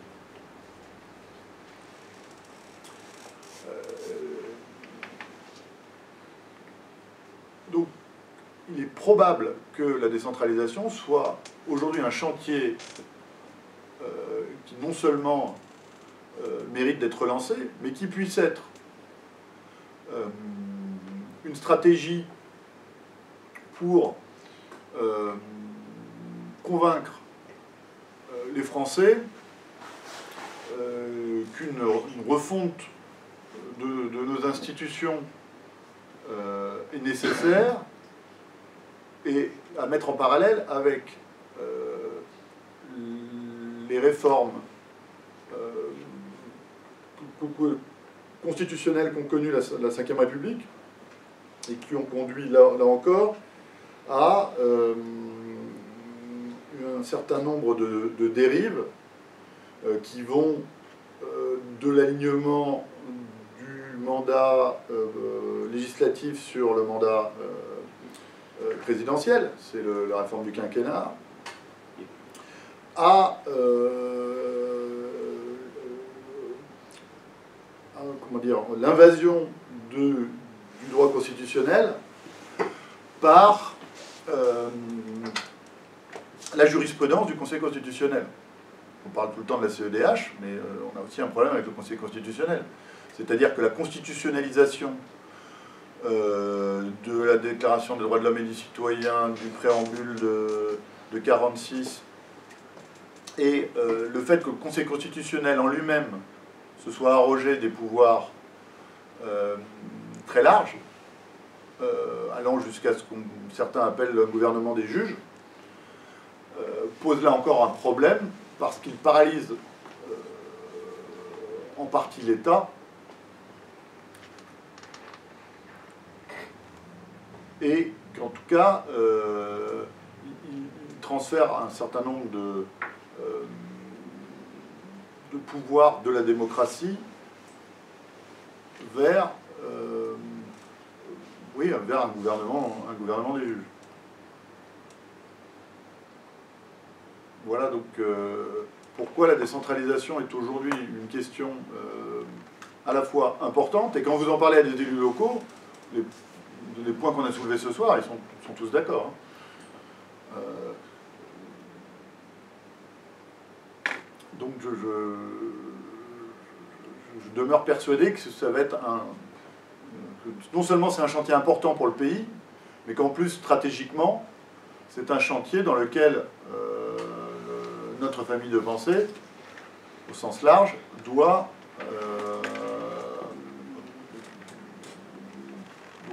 Donc, il est probable que la décentralisation soit aujourd'hui un chantier qui non seulement mérite d'être lancé, mais qui puisse être une stratégie pour convaincre les Français qu'une refonte de nos institutions est nécessaire, et à mettre en parallèle avec les réformes constitutionnelles qu'ont connues la Ve République et qui ont conduit, là encore, à un certain nombre de dérives qui vont de l'alignement du mandat législatif sur le mandat présidentielle, c'est la réforme du quinquennat, à l'invasion du droit constitutionnel par la jurisprudence du Conseil constitutionnel. On parle tout le temps de la CEDH, mais on a aussi un problème avec le Conseil constitutionnel. C'est-à-dire que la constitutionnalisation de la Déclaration des droits de l'homme et du citoyen, du préambule de 1946, et le fait que le Conseil constitutionnel en lui-même se soit arrogé des pouvoirs très larges, allant jusqu'à ce que certains appellent le gouvernement des juges, pose là encore un problème, parce qu'il paralyse en partie l'État, et qu'en tout cas, il transfère un certain nombre de pouvoirs de la démocratie vers, vers un gouvernement des juges. Voilà donc pourquoi la décentralisation est aujourd'hui une question à la fois importante, et quand vous en parlez à des élus locaux, les points qu'on a soulevés ce soir, ils sont tous d'accord. Donc je demeure persuadé que ça va être non seulement c'est un chantier important pour le pays, mais qu'en plus stratégiquement, c'est un chantier dans lequel notre famille de pensée, au sens large, doit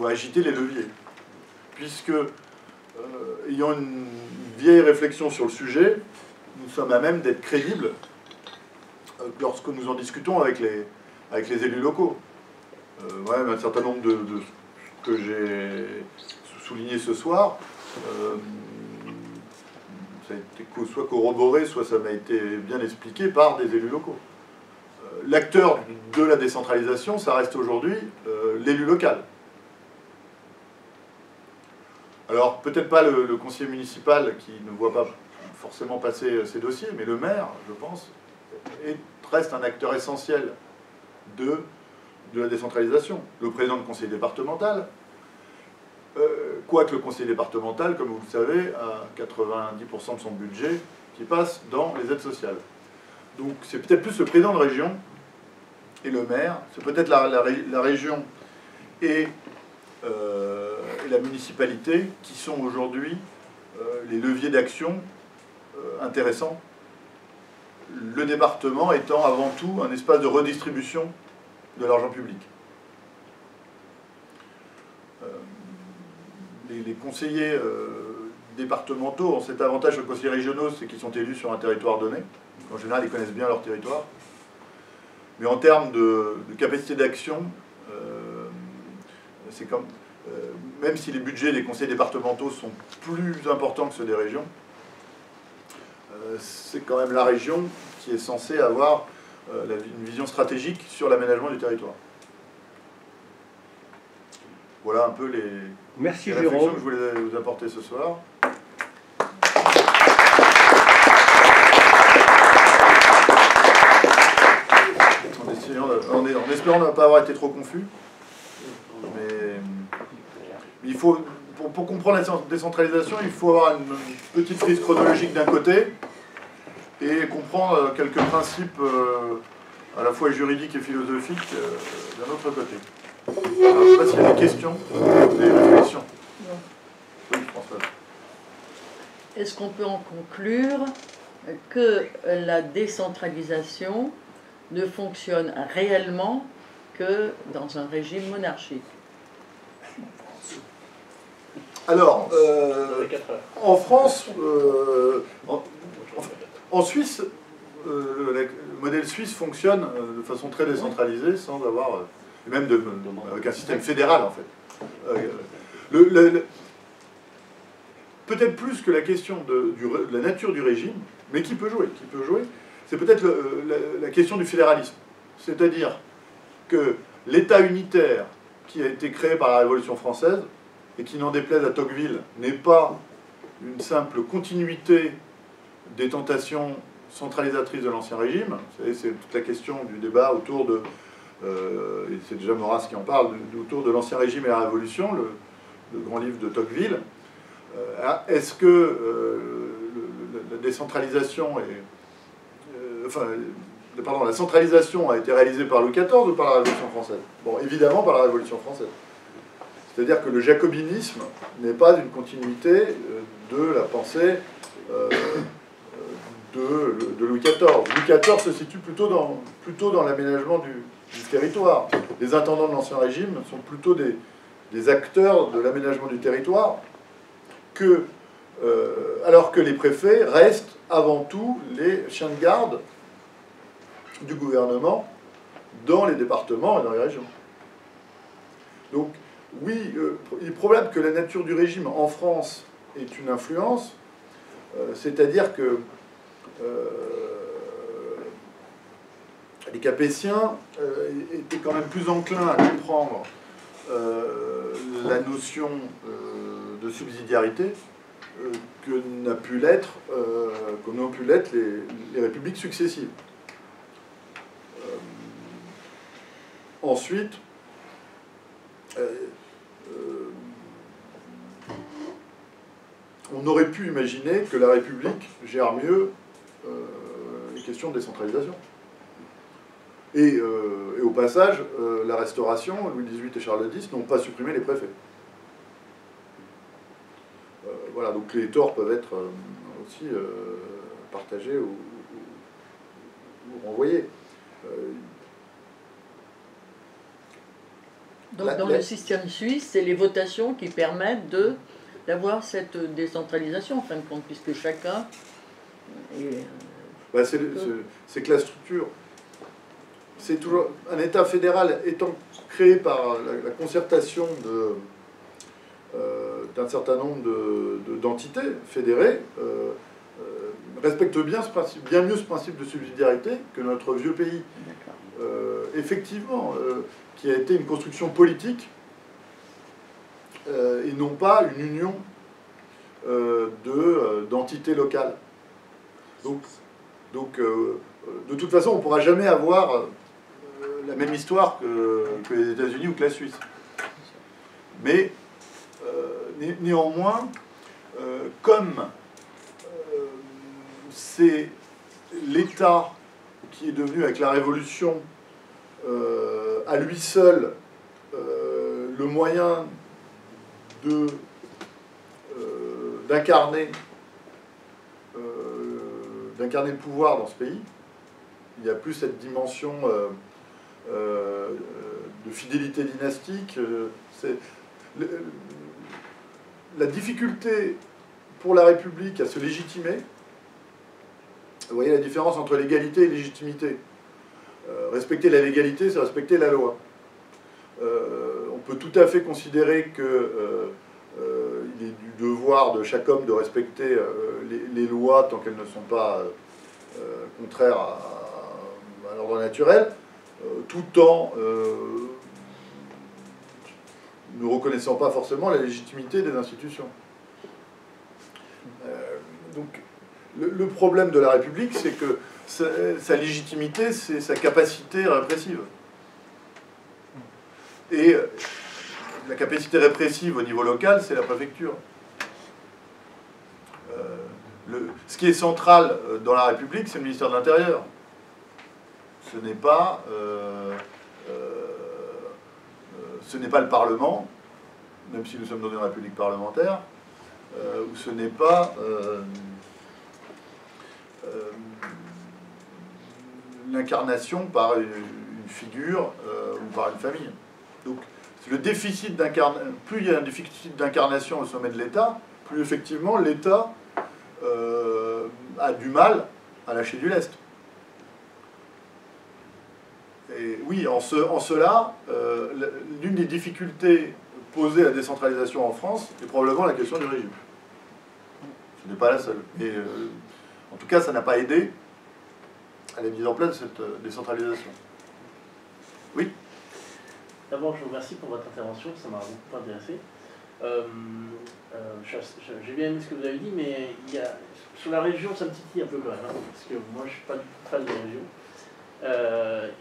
agiter les leviers. Puisque ayant une vieille réflexion sur le sujet, nous sommes à même d'être crédibles lorsque nous en discutons avec les élus locaux. Un certain nombre de ce que j'ai souligné ce soir, ça a été soit corroboré, soit ça m'a été bien expliqué par des élus locaux. L'acteur de la décentralisation, ça reste aujourd'hui l'élu local. Alors, peut-être pas le conseiller municipal qui ne voit pas forcément passer ces dossiers, mais le maire, je pense, reste un acteur essentiel de la décentralisation. Le président du conseil départemental, quoique le conseil départemental, comme vous le savez, a 90% de son budget qui passe dans les aides sociales. Donc c'est peut-être plus le président de région et le maire, c'est peut-être la région et la municipalité qui sont aujourd'hui les leviers d'action intéressants. Le département étant avant tout un espace de redistribution de l'argent public. Les conseillers départementaux ont cet avantage aux conseillers régionaux, c'est qu'ils sont élus sur un territoire donné. En général, ils connaissent bien leur territoire. Mais en termes de capacité d'action, c'est comme... même si les budgets des conseils départementaux sont plus importants que ceux des régions, c'est quand même la région qui est censée avoir une vision stratégique sur l'aménagement du territoire. Voilà un peu les réflexions que je voulais vous apporter ce soir. En espérant ne pas avoir été trop confus. Mais il faut, pour comprendre la décentralisation, il faut avoir une petite frise chronologique d'un côté et comprendre quelques principes à la fois juridiques et philosophiques d'un autre côté. Alors, je ne sais pas s'il y a des questions, des réflexions. Oui, François. Est-ce qu'on peut en conclure que la décentralisation ne fonctionne réellement que dans un régime monarchique? Alors, en France, en Suisse, le modèle suisse fonctionne de façon très décentralisée, sans avoir, même avec un système fédéral en fait. Peut-être plus que la question de la nature du régime, mais qui peut jouer, c'est peut-être la question du fédéralisme. C'est-à-dire que l'État unitaire qui a été créé par la Révolution française, et qui, n'en déplaise à Tocqueville, n'est pas une simple continuité des tentations centralisatrices de l'Ancien Régime. Vous savez, c'est toute la question du débat autour de, et c'est déjà Maurras qui en parle, autour de l'Ancien Régime et la Révolution, le grand livre de Tocqueville. Est-ce que la décentralisation la centralisation a été réalisée par Louis XIV ou par la Révolution française? Bon, évidemment par la Révolution française. C'est-à-dire que le jacobinisme n'est pas une continuité de la pensée de Louis XIV. Louis XIV se situe plutôt dans l'aménagement du territoire. Les intendants de l'Ancien Régime sont plutôt des acteurs de l'aménagement du territoire, alors que les préfets restent avant tout les chiens de garde du gouvernement dans les départements et dans les régions. Donc, oui, il est probable que la nature du régime en France ait une influence, c'est-à-dire que les Capétiens étaient quand même plus enclins à comprendre la notion de subsidiarité que n'ont pu l'être les républiques successives. Ensuite, on aurait pu imaginer que la République gère mieux les questions de décentralisation. Et au passage, la Restauration, Louis XVIII et Charles X n'ont pas supprimé les préfets. Voilà, donc les torts peuvent être aussi partagés ou renvoyés. Donc dans le système suisse, c'est les votations qui permettent de d'avoir cette décentralisation, en fin de compte, puisque chacun est... Bah, c'est que la structure, c'est toujours un État fédéral étant créé par la concertation d'un certain nombre d'entités fédérées, respecte bien ce principe, bien mieux ce principe de subsidiarité que notre vieux pays. Effectivement, qui a été une construction politique et non pas une union d'entités locales. Donc, de toute façon, on ne pourra jamais avoir la même histoire que les États-Unis ou que la Suisse. Mais néanmoins, comme c'est l'État qui est devenu, avec la Révolution, à lui seul, le moyen d'incarner le pouvoir dans ce pays. Il n'y a plus cette dimension de fidélité dynastique. La difficulté pour la République à se légitimer, vous voyez la différence entre légalité et légitimité. Respecter la légalité, c'est respecter la loi. On peut tout à fait considérer que il est du devoir de chaque homme de respecter les lois tant qu'elles ne sont pas contraires à l'ordre naturel, tout en ne reconnaissant pas forcément la légitimité des institutions. Donc, le problème de la République, c'est que sa légitimité, c'est sa capacité répressive. Et la capacité répressive au niveau local, c'est la préfecture. Ce qui est central dans la République, c'est le ministère de l'Intérieur. Ce n'est pas le Parlement, même si nous sommes dans une République parlementaire, ou ce n'est pas l'incarnation par une figure ou par une famille. Donc, le déficit plus il y a un déficit d'incarnation au sommet de l'État, plus effectivement l'État a du mal à lâcher du lest. Et oui, en cela, l'une des difficultés posées à la décentralisation en France est probablement la question du régime. Ce n'est pas la seule. Mais en tout cas, ça n'a pas aidé à la mise en place de cette décentralisation. Oui. D'abord, je vous remercie pour votre intervention, ça m'a beaucoup intéressé. J'ai bien aimé ce que vous avez dit, mais sur la région, ça me titille un peu quand même, hein, parce que moi, je ne suis pas du tout fan des régions.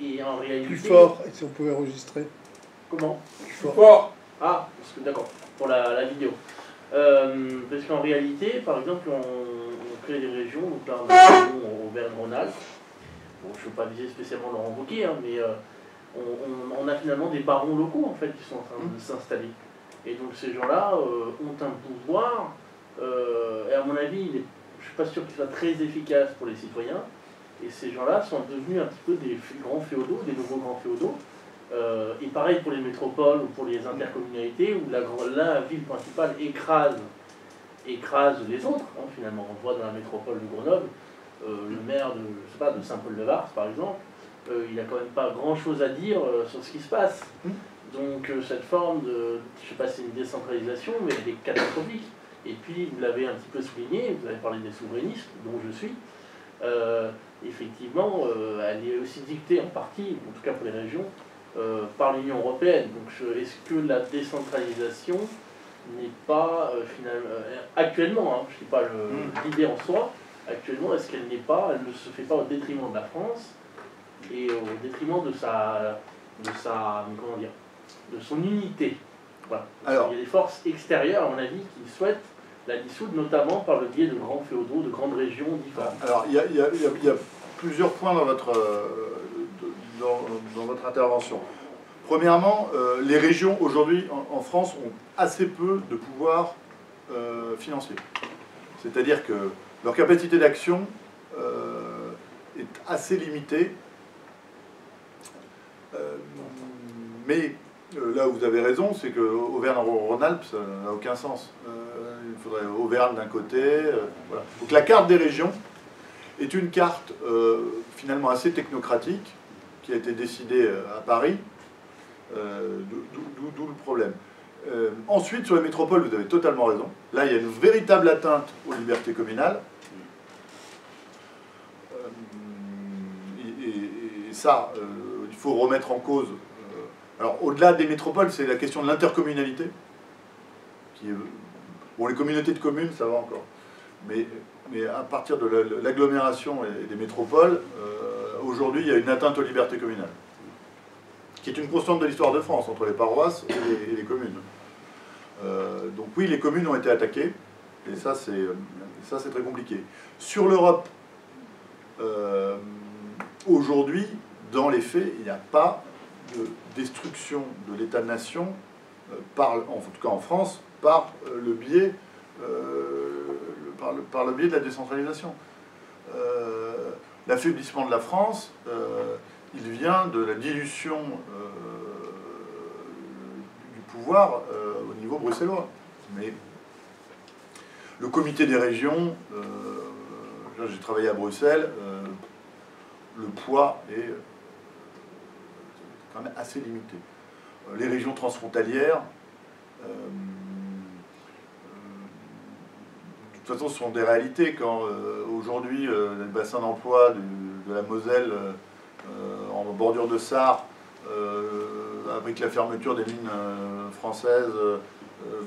Et en réalité... Plus fort, et si on pouvait enregistrer. Comment? Plus fort. Ah, d'accord, pour la vidéo. Parce qu'en réalité, par exemple, on crée des régions, donc là, on a une région au Auvergne-Rhône-Alpes. Bon, je ne veux pas viser spécialement Laurent Wauquiez, hein, mais on a finalement des barons locaux, en fait, qui sont en train de s'installer. Et donc, ces gens-là ont un pouvoir, et à mon avis, je ne suis pas sûr qu'il soit très efficace pour les citoyens. Et ces gens-là sont devenus un petit peu des grands féodaux, des nouveaux grands féodaux. Et pareil pour les métropoles ou pour les intercommunalités, où la ville principale écrase les autres, hein, finalement. On voit dans la métropole de Grenoble, le maire de Saint-Paul-de-Vars, par exemple, il n'a quand même pas grand-chose à dire sur ce qui se passe. Donc cette forme de, je ne sais pas si c'est une décentralisation, mais elle est catastrophique. Et puis, vous l'avez un petit peu souligné, vous avez parlé des souverainistes, dont je suis. Effectivement, elle est aussi dictée en partie, en tout cas pour les régions, par l'Union européenne. Donc est-ce que la décentralisation n'est pas finalement actuellement, hein, je ne dis pas l'idée en soi, actuellement est-ce qu'elle ne se fait pas au détriment de la France et au détriment de son unité. Voilà. Alors, il y a des forces extérieures, à mon avis, qui souhaitent la dissoudre, notamment par le biais de grands féodaux, de grandes régions différentes. Alors, il y a plusieurs points dans votre intervention. Premièrement, les régions, aujourd'hui, en France, ont assez peu de pouvoir financier. C'est-à-dire que leur capacité d'action est assez limitée. Mais là où vous avez raison, c'est qu'Auvergne-Rhône-Alpes, ça n'a aucun sens. faudrait Auvergne d'un côté. Voilà. Donc la carte des régions est une carte finalement assez technocratique qui a été décidée à Paris, d'où le problème. Ensuite, sur les métropoles, vous avez totalement raison. Là, il y a une véritable atteinte aux libertés communales. Et ça, il faut remettre en cause. Alors, au-delà des métropoles, c'est la question de l'intercommunalité. Bon, les communautés de communes, ça va encore. Mais à partir de l'agglomération et des métropoles, aujourd'hui, il y a une atteinte aux libertés communales, qui est une constante de l'histoire de France, entre les paroisses et les communes. Donc oui, les communes ont été attaquées, et ça, c'est très compliqué. Sur l'Europe, aujourd'hui, dans les faits, il n'y a pas de destruction de l'État-nation, en tout cas en France, par le biais de la décentralisation. L'affaiblissement de la France, il vient de la dilution du pouvoir au niveau bruxellois. Mais le comité des régions, j'ai travaillé à Bruxelles, le poids est quand même assez limité. Les régions transfrontalières, de toute façon, ce sont des réalités. Quand aujourd'hui, le bassin d'emploi de la Moselle, en bordure de Sarre, avec la fermeture des mines françaises,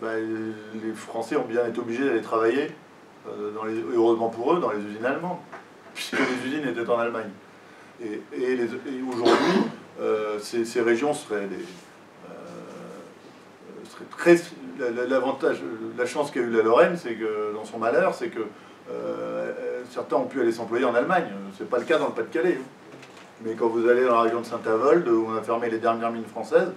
les Français ont bien été obligés d'aller travailler, heureusement pour eux, dans les usines allemandes, puisque les usines étaient en Allemagne. Et aujourd'hui, ces régions seraient très... L'avantage, la chance qu'a eu la Lorraine, c'est que dans son malheur, c'est que certains ont pu aller s'employer en Allemagne. C'est pas le cas dans le Pas-de-Calais. Mais quand vous allez dans la région de Saint-Avold, où on a fermé les dernières mines françaises,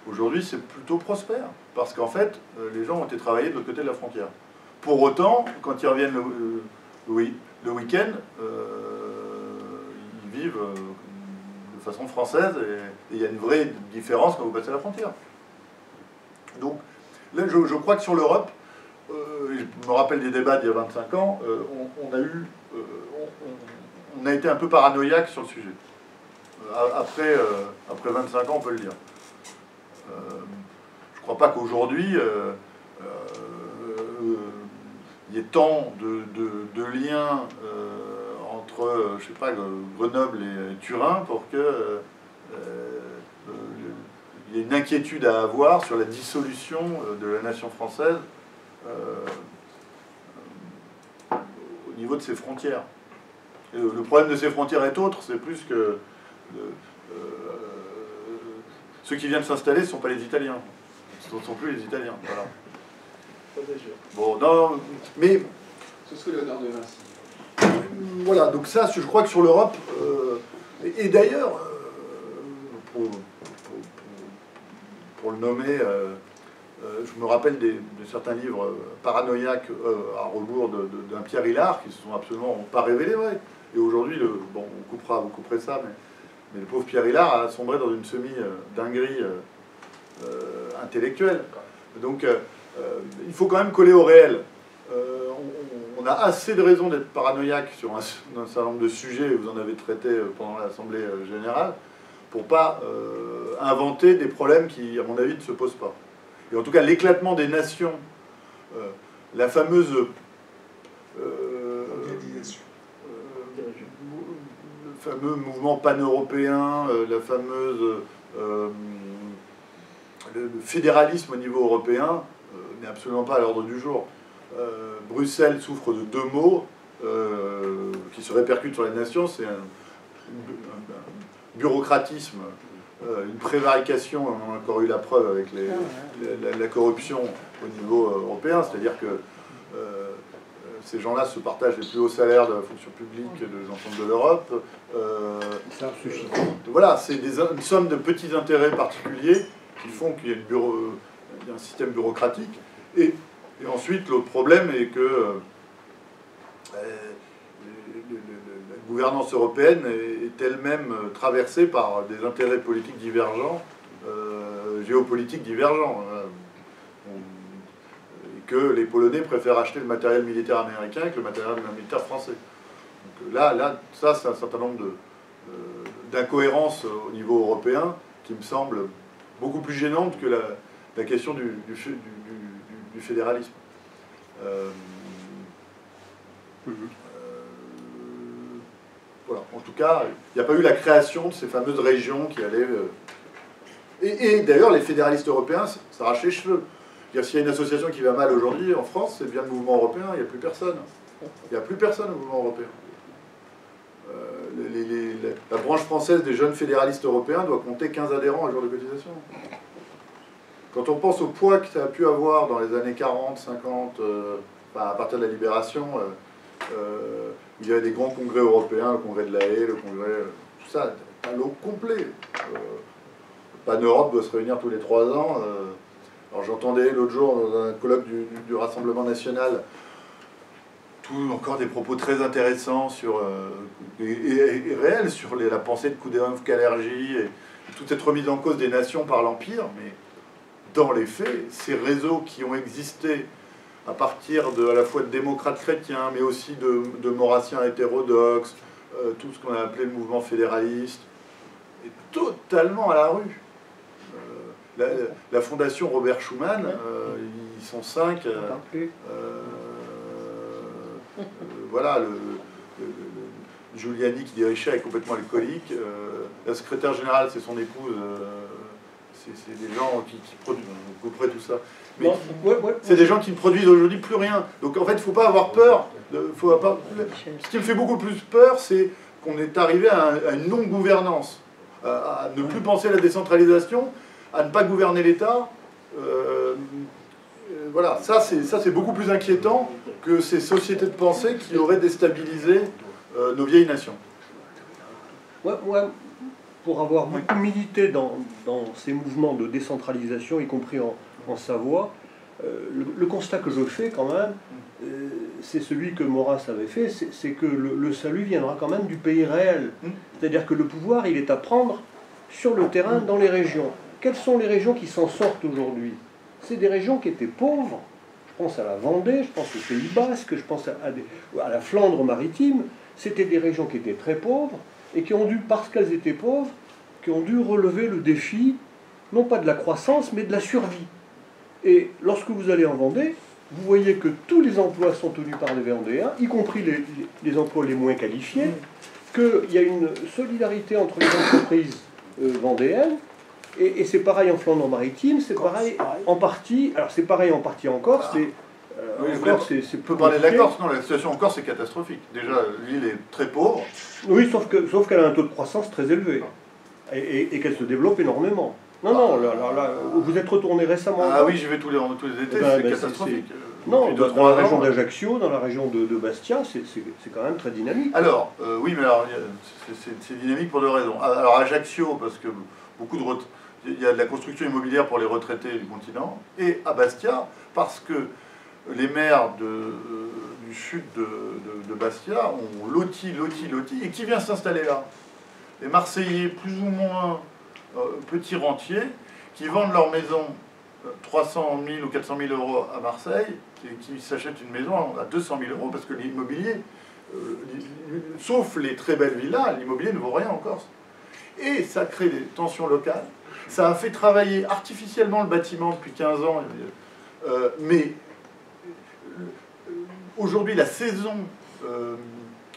aujourd'hui c'est plutôt prospère. Parce qu'en fait, les gens ont été travailler de l'autre côté de la frontière. Pour autant, quand ils reviennent le week-end, ils vivent de façon française, et il y a une vraie différence quand vous passez la frontière. Donc, là, je crois que sur l'Europe, je me rappelle des débats d'il y a 25 ans, on a été un peu paranoïaque sur le sujet. Après 25 ans, on peut le dire. Je ne crois pas qu'aujourd'hui, il y ait tant de liens entre, je sais pas, Grenoble et Turin pour que il y a une inquiétude à avoir sur la dissolution de la nation française au niveau de ses frontières. Et le problème de ces frontières est autre, c'est plus que ceux qui viennent s'installer ne sont pas les Italiens. Ce ne sont plus les Italiens. Voilà. Bon, non, mais... Ce serait l'honneur de Vinci. Voilà, donc ça, je crois que sur l'Europe... et d'ailleurs, pour le nommer, je me rappelle de certains livres paranoïaques à rebours d'un Pierre Hillard qui se sont absolument pas révélés vrais. Et aujourd'hui, bon, vous couperez ça, mais le pauvre Pierre Hillard a sombré dans une semi-dinguerie intellectuelle. Donc, il faut quand même coller au réel. On a assez de raisons d'être paranoïaque sur un certain nombre de sujets, vous en avez traité pendant l'Assemblée générale, pour pas inventer des problèmes qui, à mon avis, ne se posent pas. Et en tout cas, l'éclatement des nations, la fameuse... le fameux mouvement pan-européen, la fameuse... le fédéralisme au niveau européen n'est absolument pas à l'ordre du jour. Bruxelles souffre de deux maux qui se répercutent sur les nations, c'est un bureaucratisme, une prévarication, on a encore eu la preuve avec la corruption au niveau européen, c'est-à-dire que ces gens-là se partagent les plus hauts salaires de la fonction publique de l'ensemble de l'Europe. Voilà, c'est une somme de petits intérêts particuliers qui font qu'il y a un système bureaucratique. Et ensuite, l'autre problème est que la gouvernance européenne est elle-même traversée par des intérêts politiques divergents, géopolitiques divergents. Et que les Polonais préfèrent acheter le matériel militaire américain que le matériel militaire français. Donc là ça, c'est un certain nombre d'incohérences au niveau européen qui me semblent beaucoup plus gênantes que la question du fédéralisme. Voilà. En tout cas, il n'y a pas eu la création de ces fameuses régions qui allaient... Et d'ailleurs, les fédéralistes européens s'arrachent les cheveux. S'il y a une association qui va mal aujourd'hui en France, c'est bien le mouvement européen, il n'y a plus personne. Il n'y a plus personne au mouvement européen. La branche française des jeunes fédéralistes européens doit compter 15 adhérents à jour de cotisation. Quand on pense au poids que ça a pu avoir dans les années 40, 50, à partir de la Libération, il y avait des grands congrès européens, le congrès de La Haye, le congrès... tout ça, un lot complet. Pan-Europe doit se réunir tous les 3 ans. Alors j'entendais l'autre jour dans un colloque du Rassemblement National encore des propos très intéressants sur, et réels sur la pensée de Koudéov-Kalergi et toute cette remise en cause des nations par l'Empire, mais dans les faits, ces réseaux qui ont existé à partir à la fois de démocrates chrétiens, mais aussi de maurassiens hétérodoxes, tout ce qu'on a appelé le mouvement fédéraliste, est totalement à la rue. La fondation Robert Schuman, ils sont 5. Voilà, Giuliani qui dirigeait est complètement alcoolique. La secrétaire générale, c'est son épouse. C'est des gens qui produisent. Vous couperez tout ça. Mais c'est des gens qui ne produisent aujourd'hui plus rien. Donc en fait, il ne faut pas avoir peur. Ce qui me fait beaucoup plus peur, c'est qu'on est arrivé à une non-gouvernance, à ne plus penser à la décentralisation, à ne pas gouverner l'État. Voilà, ça c'est beaucoup plus inquiétant que ces sociétés de pensée qui auraient déstabilisé nos vieilles nations. Moi, pour avoir beaucoup milité dans ces mouvements de décentralisation, y compris en Savoie, le constat que je fais quand même, c'est celui que Maurras avait fait, c'est que le salut viendra quand même du pays réel. C'est-à-dire que le pouvoir, il est à prendre sur le terrain, dans les régions. Quelles sont les régions qui s'en sortent aujourd'hui? C'est des régions qui étaient pauvres. Je pense à la Vendée, je pense au Pays Basque, je pense à la Flandre maritime. C'était des régions qui étaient très pauvres et qui ont dû, parce qu'elles étaient pauvres, qui ont dû relever le défi, non pas de la croissance, mais de la survie. Et lorsque vous allez en Vendée, vous voyez que tous les emplois sont tenus par les Vendéens, y compris les emplois les moins qualifiés, qu'il y a une solidarité entre les entreprises vendéennes. Et c'est pareil en Flandre-Maritime, c'est pareil en partie. Alors c'est pareil en partie en Corse, mais en Corse c'est peu parler de la Corse. Non, la situation en Corse c'est catastrophique. Déjà, l'île est très pauvre. Oui, sauf qu'elle a un taux de croissance très élevé et qu'elle se développe énormément. Non, là, vous êtes retourné récemment. Ah oui, j'y vais tous les étés, c'est catastrophique. Non, dans la région d'Ajaccio, dans la région de Bastia, c'est quand même très dynamique. Alors, oui, mais alors c'est dynamique pour 2 raisons. Alors Ajaccio, parce que il y a de la construction immobilière pour les retraités du continent, et à Bastia, parce que les maires du sud de Bastia ont loti, et qui vient s'installer là? Les Marseillais, plus ou moins petits rentiers, qui vendent leur maison 300 000 ou 400 000 euros à Marseille, et qui s'achètent une maison à 200 000 euros, parce que l'immobilier, sauf les très belles villas, l'immobilier ne vaut rien en Corse. Et ça crée des tensions locales. Ça a fait travailler artificiellement le bâtiment depuis 15 ans. Mais aujourd'hui, la saison,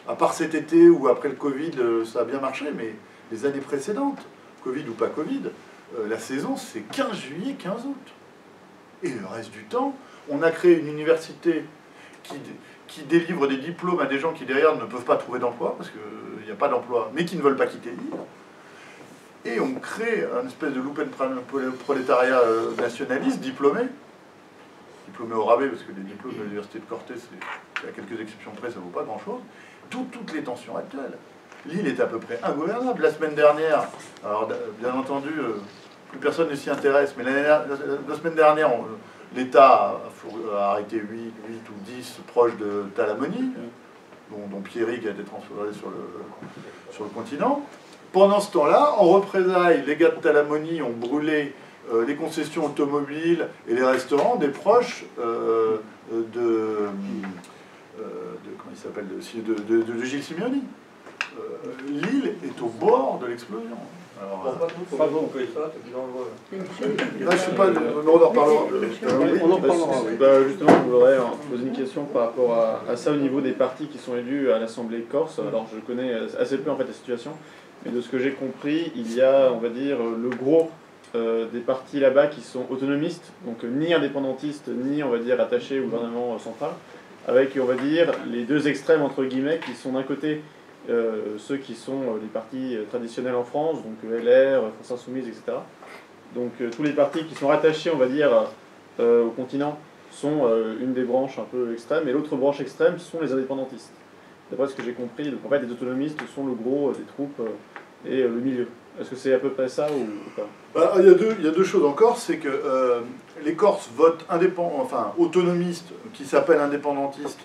à part cet été ou après le Covid, ça a bien marché, mais les années précédentes, Covid ou pas Covid, la saison, c'est 15 juillet, 15 août. Et le reste du temps, on a créé une université qui délivre des diplômes à des gens qui, derrière, ne peuvent pas trouver d'emploi, parce qu'il n'y a pas d'emploi, mais qui ne veulent pas quitter l'île. Et on crée un espèce de prolétariat nationaliste diplômé au rabais, parce que les diplômes de l'université de Cortés, à quelques exceptions près, ça ne vaut pas grand-chose. Toutes les tensions actuelles. L'île est à peu près ingouvernable. La semaine dernière, alors bien entendu, plus personne ne s'y intéresse, mais la semaine dernière, l'État a arrêté 8 ou 10 proches de Talamoni, dont Pierrick a été transféré sur le continent. Pendant ce temps-là, en représailles, les gars de Talamoni ont brûlé les concessions automobiles et les restaurants des proches comment il s'appelle, de Gilles Simeoni. L'île est au bord de l'explosion. Alors, Pas bon, que ça, là, je sais pas, on en reparlera. on en reparlera, oui. Justement, je voudrais poser une question par rapport à ça au niveau des partis qui sont élus à l'Assemblée corse. Alors, je connais assez peu en fait la situation, mais de ce que j'ai compris, il y a, on va dire, le gros des partis là-bas qui sont autonomistes, donc ni indépendantistes, ni, on va dire, attachés au gouvernement central, avec, on va dire, les deux extrêmes, entre guillemets, qui sont d'un côté ceux qui sont les partis traditionnels en France, donc LR, France Insoumise, etc. Donc tous les partis qui sont rattachés, on va dire, au continent, sont une des branches un peu extrêmes, et l'autre branche extrême sont les indépendantistes. D'après ce que j'ai compris, donc, en fait, les autonomistes sont le gros des troupes et le milieu. Est-ce que c'est à peu près ça ou pas? Alors, il y a deux choses en Corse, c'est que les Corses votent autonomistes, qui s'appellent indépendantistes,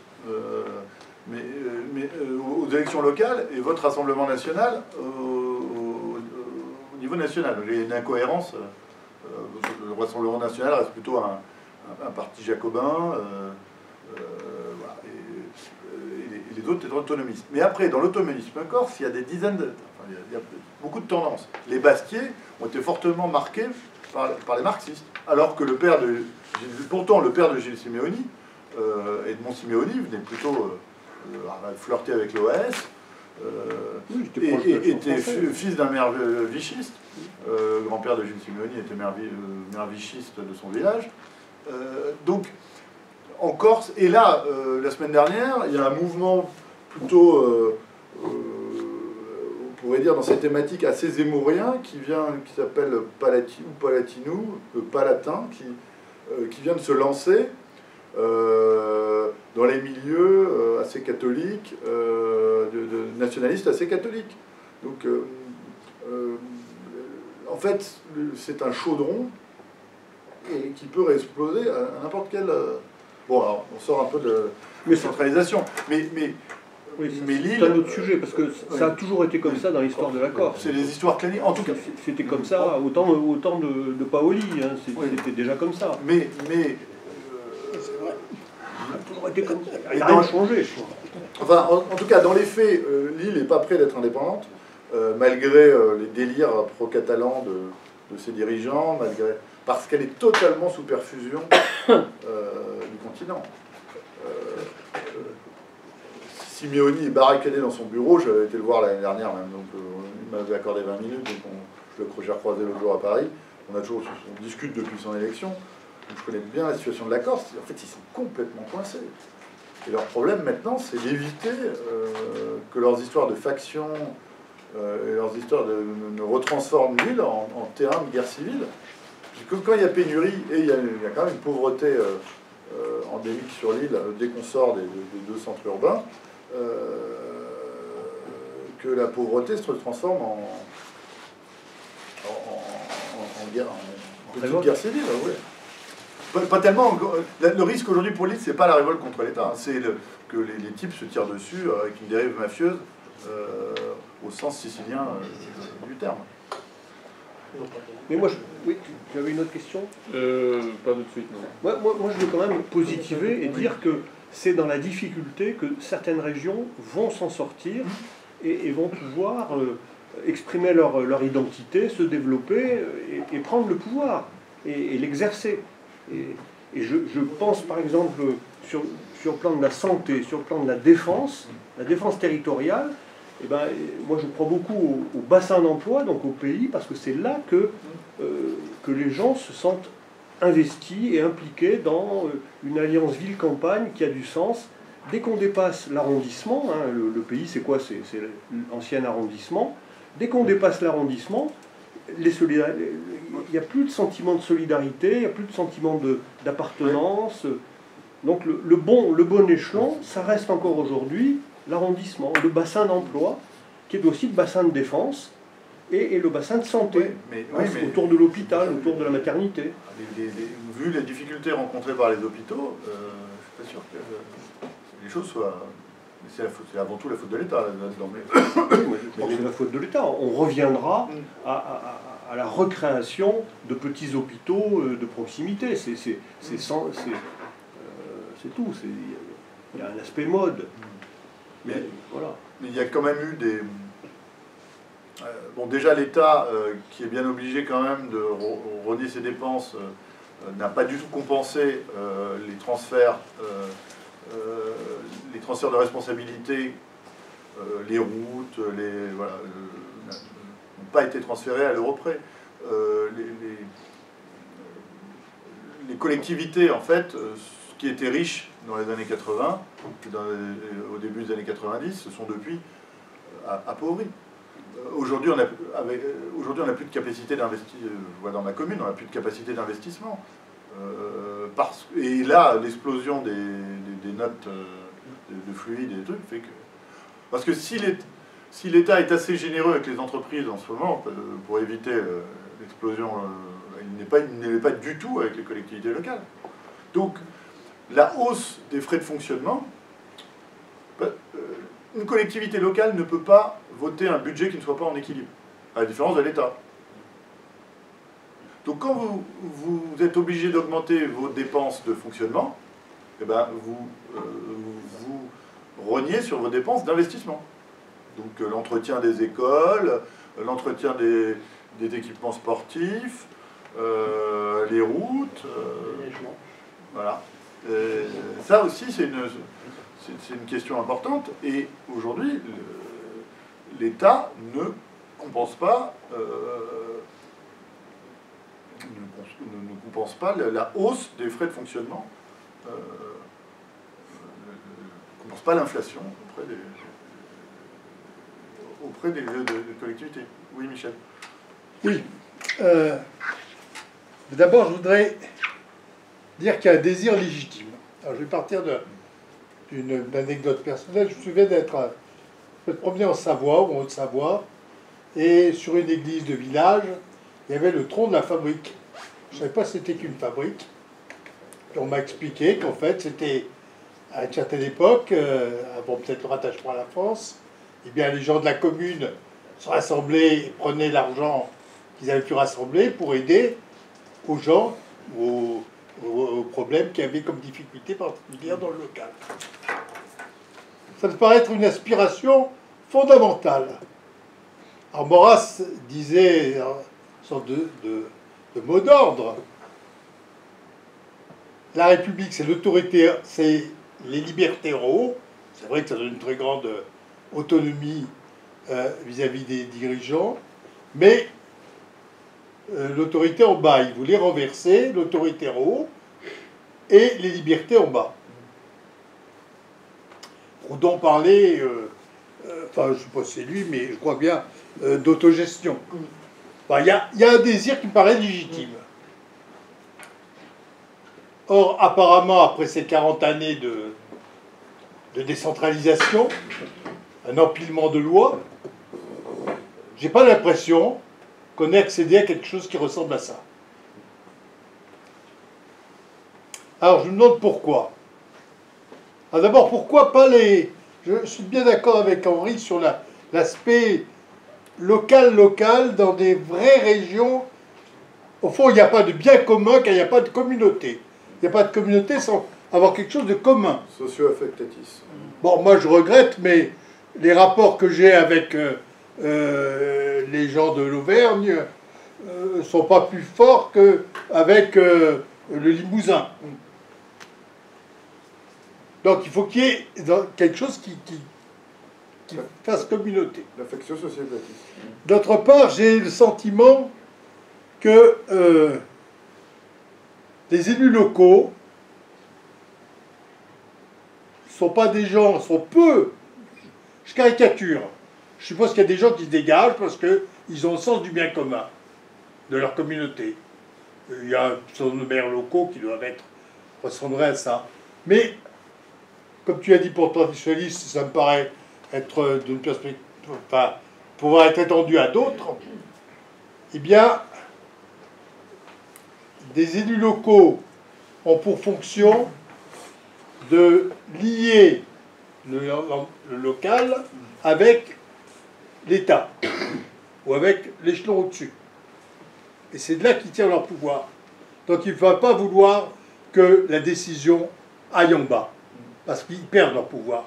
mais aux élections locales, et votent Rassemblement National au niveau national. Il y a une incohérence. Le Rassemblement National reste plutôt un parti jacobin, voilà, et les autres étant autonomistes. Mais après, dans l'autonomisme corse, il y a des dizaines il y a beaucoup de tendances. Les Bastiers ont été fortement marqués par les marxistes, alors que pourtant le père de Gilles Simeoni, Edmond Simeoni, venait plutôt flirter avec l'OAS, était fils d'un maire vichiste. Le grand-père de Gilles Simeoni était maire vichiste de son village. Donc, en Corse, et là, la semaine dernière, il y a un mouvement plutôt, on pourrait dire, dans cette thématique assez zémourien, qui s'appelle Palatin, qui vient de se lancer dans les milieux assez catholiques, nationalistes assez catholiques. Donc, en fait, c'est un chaudron et qui peut réexploser à n'importe quel... Bon, alors, on sort un peu de centralisation, mais c'est un autre sujet, parce que ça a toujours été comme ça dans l'histoire de la Corse. C'est des histoires claniques, en tout cas. C'était comme ça, autant de Paoli, hein, c'était déjà comme ça. Mais ça a toujours été comme ça. Il n'y a rien changé. Enfin, en tout cas, dans les faits, l'île n'est pas près d'être indépendante, malgré les délires pro-catalans de ses dirigeants, parce qu'elle est totalement sous perfusion du continent. Simeoni est barricadé dans son bureau, j'avais été le voir l'année dernière même, donc il m'avait accordé 20 minutes, donc j'ai recroisé l'autre jour à Paris, on discute depuis son élection, donc je connais bien la situation de la Corse. En fait, ils sont complètement coincés. Et leur problème maintenant, c'est d'éviter que leurs histoires de factions et leurs histoires ne retransforment l'île en terrain de guerre civile. Puisque quand il y a pénurie, et il y a quand même une pauvreté endémique sur l'île, dès qu'on sort des deux centres urbains, que la pauvreté se transforme en petite guerre civile. Oui. Pas tellement. Le risque aujourd'hui pour l'île, c'est pas la révolte contre l'État, c'est que les types se tirent dessus avec une dérive mafieuse au sens sicilien du terme. Mais moi, j'avais une autre question. Pas tout de suite, non. Moi, je veux quand même positiver et dire que c'est dans la difficulté que certaines régions vont s'en sortir et vont pouvoir exprimer leur identité, se développer et prendre le pouvoir et l'exercer. Et je pense par exemple sur le plan de la santé, sur le plan de la défense territoriale, eh ben, moi je crois beaucoup au bassin d'emploi, donc au pays, parce que c'est là que les gens se sentent investis et impliqués dans une alliance ville-campagne qui a du sens. Dès qu'on dépasse l'arrondissement, hein, le pays c'est quoi? C'est l'ancien arrondissement. Dès qu'on dépasse l'arrondissement, il n'y a plus de sentiment de solidarité, il n'y a plus de sentiment d'appartenance. Donc le bon échelon, ça reste encore aujourd'hui l'arrondissement, le bassin d'emploi, qui est aussi le bassin de défense, et le bassin de santé, autour de l'hôpital, autour de la maternité. Vu les difficultés rencontrées par les hôpitaux, je ne suis pas sûr que les choses soient... C'est avant tout la faute de l'État là-dedans. C'est la faute de l'État. On reviendra à à la recréation de petits hôpitaux de proximité. C'est tout. Il y a un aspect mode. Mais voilà. Mais il y a quand même eu des... bon, déjà, l'État, qui est bien obligé quand même de rogner ses dépenses, n'a pas du tout compensé les transferts de responsabilité, les routes, voilà, n'ont pas été transférés à l'euro près. Les collectivités, en fait, qui étaient riches dans les années 80, au début des années 90, se sont depuis appauvries. Aujourd'hui, on n'a plus de capacité d'investissement. Je vois dans ma commune, on n'a plus de capacité d'investissement. Et là, l'explosion des notes de fluide et des trucs fait que... Parce que si l'État est assez généreux avec les entreprises en ce moment, pour éviter l'explosion, il n'est pas du tout avec les collectivités locales. Donc, la hausse des frais de fonctionnement, une collectivité locale ne peut pas voter un budget qui ne soit pas en équilibre, à la différence de l'État. Donc quand vous êtes obligé d'augmenter vos dépenses de fonctionnement, eh ben vous rognez sur vos dépenses d'investissement. Donc l'entretien des écoles, l'entretien des équipements sportifs, les routes, voilà. Ça aussi c'est une question importante, et aujourd'hui l'État ne compense pas la hausse des frais de fonctionnement, ne compense pas l'inflation auprès des collectivités. Oui, Michel. Oui. D'abord, je voudrais dire qu'il y a un désir légitime. Alors, je vais partir d'une anecdote personnelle. Je me souviens d'être promené en Savoie, ou en Haute-Savoie, et sur une église de village, il y avait le tronc de la fabrique. Je ne savais pas c'était qu'une fabrique. Et on m'a expliqué qu'en fait, c'était à une certaine époque, avant peut-être le rattachement à la France, eh bien, les gens de la commune se rassemblaient et prenaient l'argent qu'ils avaient pu rassembler pour aider aux gens, aux problèmes qu'il y avait comme difficulté particulière dans le local. Ça me paraît être une aspiration fondamentale. Alors Maurras disait, une sorte de mot d'ordre, la République, c'est l'autorité, c'est les libertés en haut. C'est vrai que ça donne une très grande autonomie vis-à-vis des dirigeants, mais l'autorité en bas, il voulait renverser l'autorité en haut et les libertés en bas. Proudhon parlait, enfin je ne sais pas si c'est lui, mais je crois bien, d'autogestion. Enfin, y a un désir qui me paraît légitime. Or, apparemment, après ces 40 années de décentralisation, un empilement de lois, j'ai pas l'impression qu'on ait accédé à quelque chose qui ressemble à ça. Alors, je me demande pourquoi. Alors, d'abord, pourquoi pas les... Je suis bien d'accord avec Henri sur l'aspect local dans des vraies régions. Au fond, il n'y a pas de bien commun car il n'y a pas de communauté. Il n'y a pas de communauté sans avoir quelque chose de commun. Socio-affectatis. Bon, moi je regrette, mais les rapports que j'ai avec les gens de l'Auvergne ne sont pas plus forts qu'avec le Limousin. Donc il faut qu'il y ait quelque chose qui fasse communauté. L'affectio societatis. D'autre part, j'ai le sentiment que les élus locaux sont pas des gens, sont peu, je caricature, je suppose qu'il y a des gens qui se dégagent parce qu'ils ont le sens du bien commun de leur communauté. Il y a un certain nombre de maires locaux qui doivent ressembleraient à ça. Mais, comme tu as dit pour traditionnaliste, ça me paraît être d'une perspective, enfin, pouvoir être étendu à d'autres, eh bien, des élus locaux ont pour fonction de lier le local avec l'État ou avec l'échelon au-dessus. Et c'est de là qu'ils tirent leur pouvoir. Donc il ne faut pas vouloir que la décision aille en bas, parce qu'ils perdent leur pouvoir.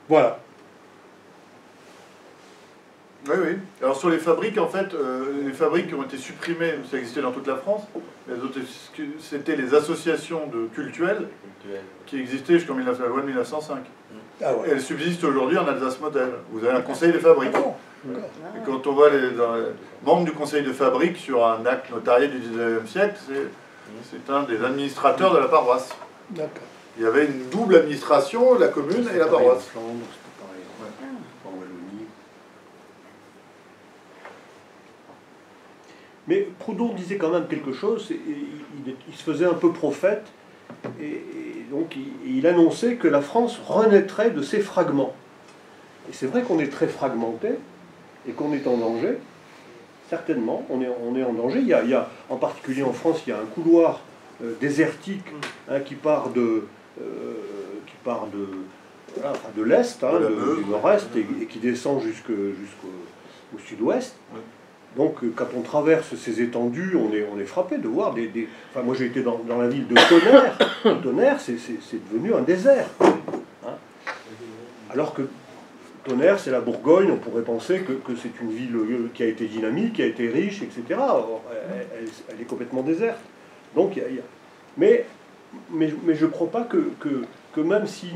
Voilà. Oui, oui. Alors sur les fabriques, en fait, les fabriques qui ont été supprimées, ça existait dans toute la France, mais c'était les associations cultuelles qui existaient jusqu'en la loi de 1905. Ah ouais. Et elles subsistent aujourd'hui en Alsace-Moselle. Vous avez un conseil des fabriques. Et quand on voit les membres du conseil de fabrique sur un acte notarié du 19e siècle, c'est un des administrateurs de la paroisse. D'accord. Il y avait une double administration, la commune et la paroisse. Mais Proudhon disait quand même quelque chose, il se faisait un peu prophète, et donc il annonçait que la France renaîtrait de ses fragments. Et c'est vrai qu'on est très fragmenté, et qu'on est en danger, certainement, on est en danger. Il y a, en particulier en France, il y a un couloir désertique qui part de l'Est, du nord-est, et qui descend jusqu'au sud-ouest. Donc, quand on traverse ces étendues, on est frappé de voir des... Enfin, moi, j'ai été dans la ville de Tonnerre. Tonnerre, c'est devenu un désert. Hein. Alors que Tonnerre, c'est la Bourgogne, on pourrait penser que c'est une ville qui a été dynamique, qui a été riche, etc. Or, elle est complètement déserte. Donc, mais je ne crois pas que même si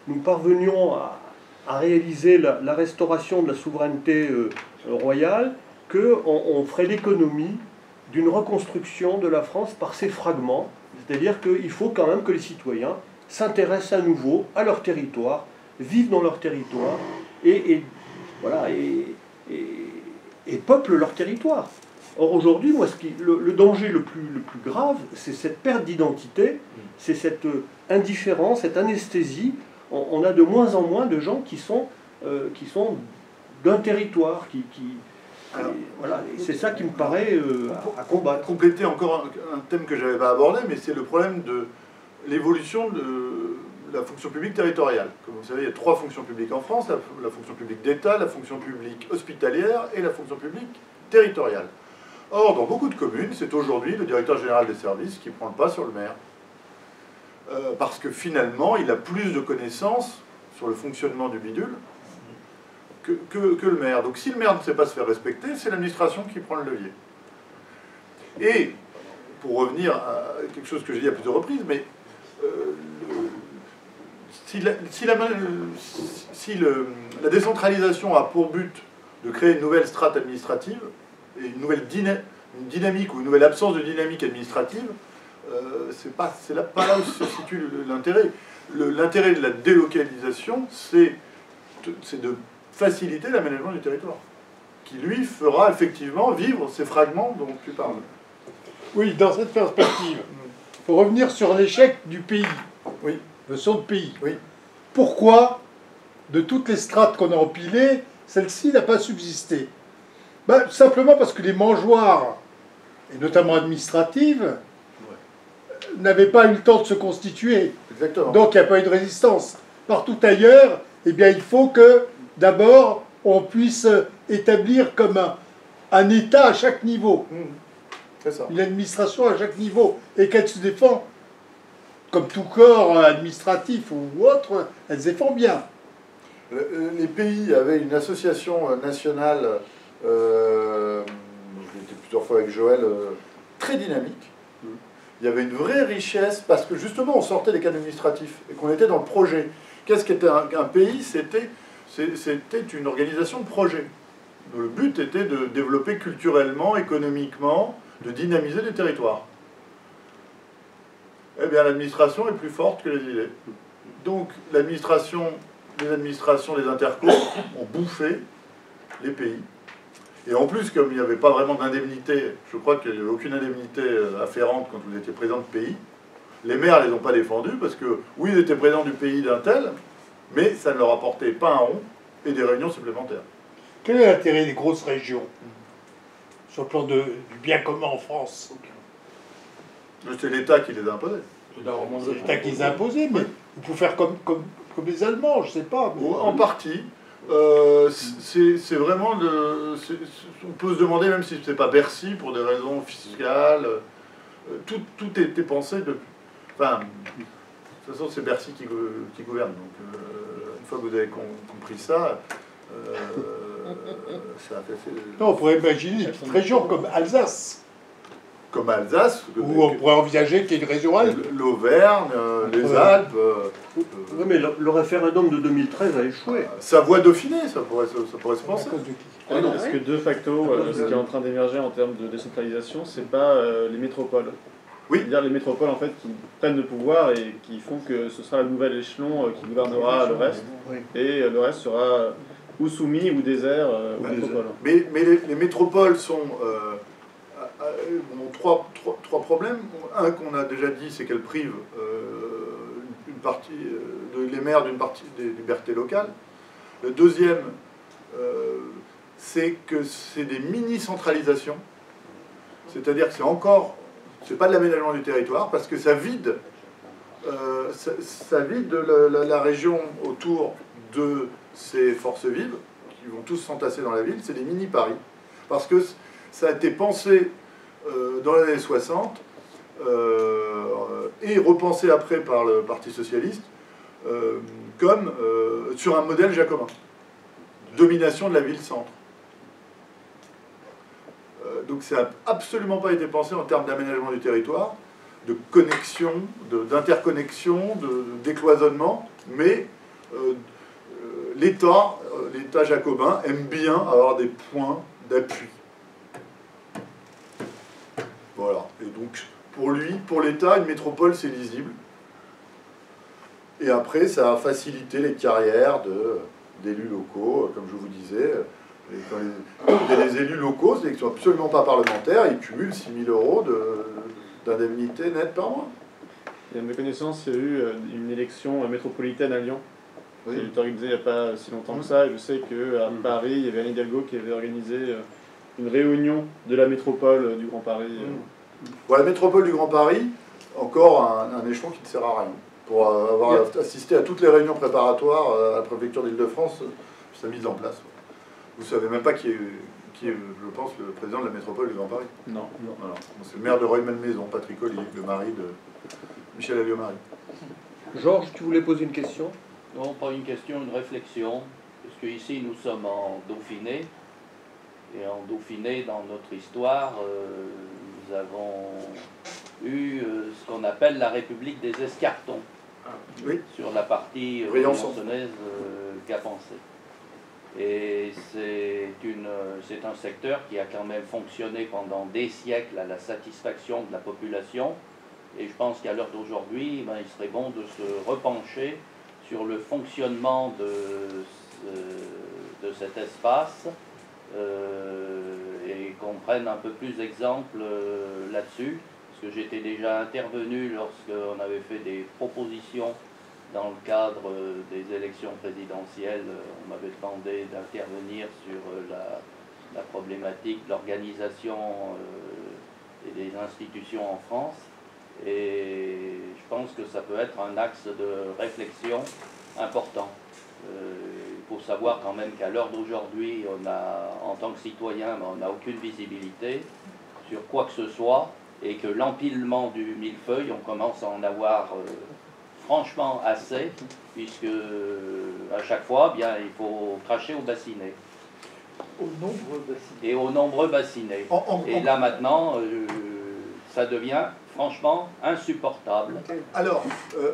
nous parvenions à réaliser la restauration de la souveraineté royale, qu'on ferait l'économie d'une reconstruction de la France par ces fragments. C'est-à-dire qu'il faut quand même que les citoyens s'intéressent à nouveau à leur territoire, vivent dans leur territoire, et peuplent leur territoire. Or aujourd'hui, moi, le danger le plus grave, c'est cette perte d'identité, c'est cette indifférence, cette anesthésie. On a de moins en moins de gens qui sont d'un territoire, Alors, voilà, c'est ça qui me paraît à combattre. Compléter encore un thème que je n'avais pas abordé, mais c'est le problème de l'évolution de la fonction publique territoriale. Comme vous savez, il y a 3 fonctions publiques en France, la fonction publique d'État, la fonction publique hospitalière et la fonction publique territoriale. Or, dans beaucoup de communes, c'est aujourd'hui le directeur général des services qui prend le pas sur le maire. Parce que finalement, il a plus de connaissances sur le fonctionnement du bidule que le maire. Donc si le maire ne sait pas se faire respecter, c'est l'administration qui prend le levier. Et, pour revenir à quelque chose que j'ai dit à plusieurs reprises, mais la décentralisation a pour but de créer une nouvelle strate administrative, et une nouvelle dynamique ou une nouvelle absence de dynamique administrative, c'est pas là où se situe l'intérêt. L'intérêt de la délocalisation, c'est de faciliter l'aménagement du territoire, qui lui fera effectivement vivre ces fragments dont tu parles. Oui, dans cette perspective, il faut revenir sur l'échec du pays. Oui. Notion de pays. Oui. Pourquoi, de toutes les strates qu'on a empilées, celle-ci n'a pas subsisté? Ben, simplement parce que les mangeoires, et notamment administratives, n'avaient pas eu le temps de se constituer. Exactement. Donc il n'y a pas eu de résistance. Partout ailleurs, eh bien, il faut que, d'abord, on puisse établir comme un État à chaque niveau. C'est ça. Une administration à chaque niveau. Et qu'elle se défend, comme tout corps administratif ou autre, elle se défend bien. Les pays avaient une association nationale, j'étais plusieurs fois avec Joël, très dynamique. Il y avait une vraie richesse, parce que justement on sortait des cadres administratifs, et qu'on était dans le projet. Qu'est-ce qu'était un pays? C'était une organisation de projet. Le but était de développer culturellement, économiquement, de dynamiser des territoires. Eh bien, l'administration est plus forte que les idées. Donc, les administrations, les intercos ont bouffé les pays. Et en plus, comme il n'y avait pas vraiment d'indemnité, je crois qu'il n'y avait aucune indemnité afférente quand vous étiez président de pays, les maires ne les ont pas défendus parce que, oui, ils étaient présidents du pays d'un tel, mais ça ne leur apportait pas un rond et des réunions supplémentaires. Quel est l'intérêt des grosses régions sur le plan du bien commun en France? C'est l'État qui les a imposés. C'est l'État qui les a imposés, mais vous pouvez faire comme les Allemands, je ne sais pas. Mais... En partie. C'est vraiment on peut se demander même si c'est pas Bercy pour des raisons fiscales. Tout était pensé depuis. Enfin, de toute façon, c'est Bercy qui gouverne. Donc, une fois que vous avez compris ça, ça a fait. Non, on pourrait imaginer une petite région comme Alsace. Comme Alsace. Où on pourrait envisager qu'il y ait une région alpes. L'Auvergne, les Alpes. Oui, mais le référendum de 2013 a échoué. Savoie-Dauphiné, ça pourrait se penser. Parce que de facto, ce qui est en train d'émerger en termes de décentralisation, c'est pas les métropoles. Oui. C'est-à-dire les métropoles en fait qui prennent le pouvoir et qui font que ce sera le nouvel échelon qui gouvernera le reste. Oui. Et le reste sera ou soumis ou désert aux métropoles. Mais les métropoles ont trois problèmes. Un qu'on a déjà dit, c'est qu'elles privent une partie les maires d'une partie des libertés locales. Le deuxième, c'est que c'est des mini-centralisations. C'est-à-dire que c'est pas de l'aménagement du territoire, parce que ça vide la région autour de ces forces vives, qui vont tous s'entasser dans la ville. C'est des mini-Paris. Parce que ça a été pensé dans les années 60 et repensé après par le Parti socialiste comme sur un modèle jacobin. Domination de la ville-centre. Donc ça n'a absolument pas été pensé en termes d'aménagement du territoire, de connexion, d'interconnexion, de décloisonnement, mais l'État jacobin aime bien avoir des points d'appui. Voilà. Et donc, pour l'État, une métropole, c'est lisible. Et après, ça a facilité les carrières d'élus locaux, comme je vous disais. Et quand les élus locaux, c'est qu'ils ne sont absolument pas parlementaires, ils cumulent 6 000 € d'indemnité nette par mois. Et à ma connaissance, il y a eu une élection métropolitaine à Lyon. Oui. Qui a été organisée il n'y a pas si longtemps que ça. Et je sais qu'à Paris, il y avait Anne Hidalgo qui avait organisé une réunion de la métropole du Grand Paris. Bon, la métropole du Grand Paris, encore un échelon qui ne sert à rien. Pour avoir assisté à toutes les réunions préparatoires à la préfecture d'Île-de-France, ça mise en place. Vous ne savez même pas qui est, je pense, le président de la métropole du Grand Paris. Non. C'est le maire de Rueil-Malmaison, Patrick Ollier, le mari de Michel Alliot-Marie. Georges, tu voulais poser une question? Non, pas une question, une réflexion. Parce que ici, nous sommes en Dauphiné. Et en Dauphiné, dans notre histoire, nous avons eu ce qu'on appelle la République des Escartons. Oui. Sur la partie briançonnaise gapençée. Et c'est un secteur qui a quand même fonctionné pendant des siècles à la satisfaction de la population. Et je pense qu'à l'heure d'aujourd'hui, il serait bon de se repencher sur le fonctionnement de cet espace et qu'on prenne un peu plus d'exemple là-dessus. Parce que j'étais déjà intervenu lorsqu'on avait fait des propositions dans le cadre des élections présidentielles. On m'avait demandé d'intervenir sur la problématique de l'organisation et des institutions en France. Et je pense que ça peut être un axe de réflexion important. Il faut savoir quand même qu'à l'heure d'aujourd'hui, en tant que citoyen, on n'a aucune visibilité sur quoi que ce soit, et que l'empilement du millefeuille, on commence à en avoir franchement assez, puisque à chaque fois, bien, il faut cracher au bassinet. Aux nombreux bassinets. Et aux nombreux bassinets. Et là maintenant, ça devient franchement insupportable. Alors,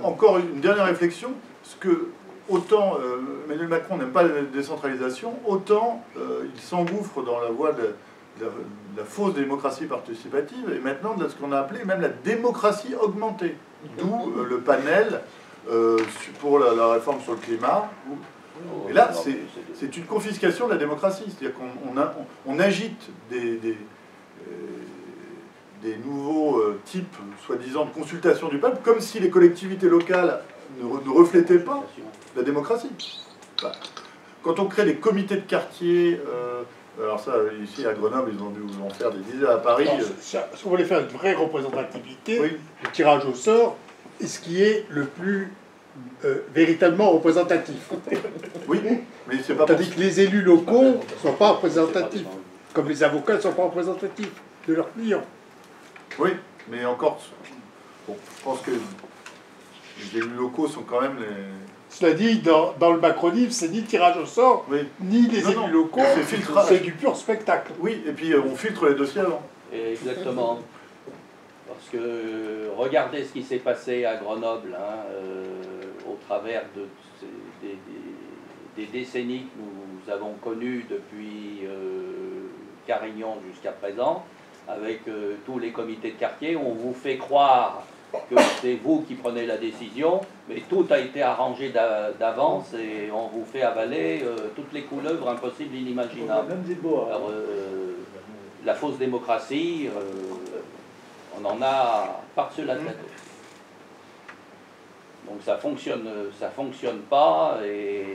encore une dernière réflexion, parce que autant Emmanuel Macron n'aime pas la décentralisation, autant il s'engouffre dans la voie de la fausse démocratie participative, et maintenant de ce qu'on a appelé même la démocratie augmentée. D'où le panel pour la réforme sur le climat. Et là, c'est une confiscation de la démocratie. C'est-à-dire qu'on agite des nouveaux types, soi-disant, de consultation du peuple, comme si les collectivités locales ne reflétaient pas la démocratie. Bah, quand on crée des comités de quartier, alors ça, ici à Grenoble, ils ont dû en faire des dizaines, à Paris. Si on voulait faire une vraie représentativité, Oui. le tirage au sort est ce qui est le plus véritablement représentatifs. Oui, mais c'est pas Tandis que les élus locaux ne sont pas représentatifs, comme les avocats ne sont pas représentatifs de leurs clients. Oui, mais encore, bon, je pense que les élus locaux sont quand même les... Cela dit, dans le macronisme, c'est ni tirage au sort, Oui. ni les Non, élus non, locaux, c'est filtrage. c'est du pur spectacle. Oui, et puis on filtre les dossiers avant. Exactement. Parce que regardez ce qui s'est passé à Grenoble, hein, au travers de des décennies que nous avons connues depuis Carignan jusqu'à présent, avec tous les comités de quartier. On vous fait croire que c'est vous qui prenez la décision, mais tout a été arrangé d'avance et on vous fait avaler toutes les couleuvres impossibles, inimaginables. Alors, la fausse démocratie, on en a par-dessus la tête. Donc ça fonctionne pas et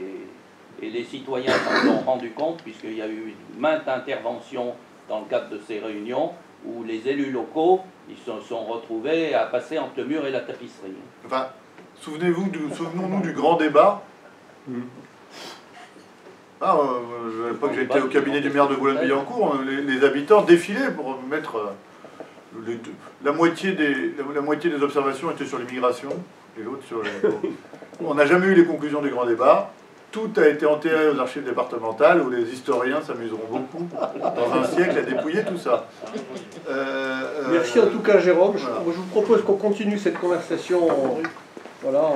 les citoyens s'en sont rendus compte puisqu'il y a eu maintes interventions dans le cadre de ces réunions où les élus locaux ils se sont retrouvés à passer entre le mur et la tapisserie. Enfin, souvenons-nous du grand débat. Ah, à l'époque, j'étais au cabinet du maire de Boulogne-Billancourt, les habitants défilaient pour mettre... la moitié des observations étaient sur l'immigration, et l'autre sur les... On n'a jamais eu les conclusions du grand débat. Tout a été enterré aux archives départementales, où les historiens s'amuseront beaucoup, dans un siècle, à dépouiller tout ça. Merci en tout cas, Jérôme. Je vous propose qu'on continue cette conversation. Voilà,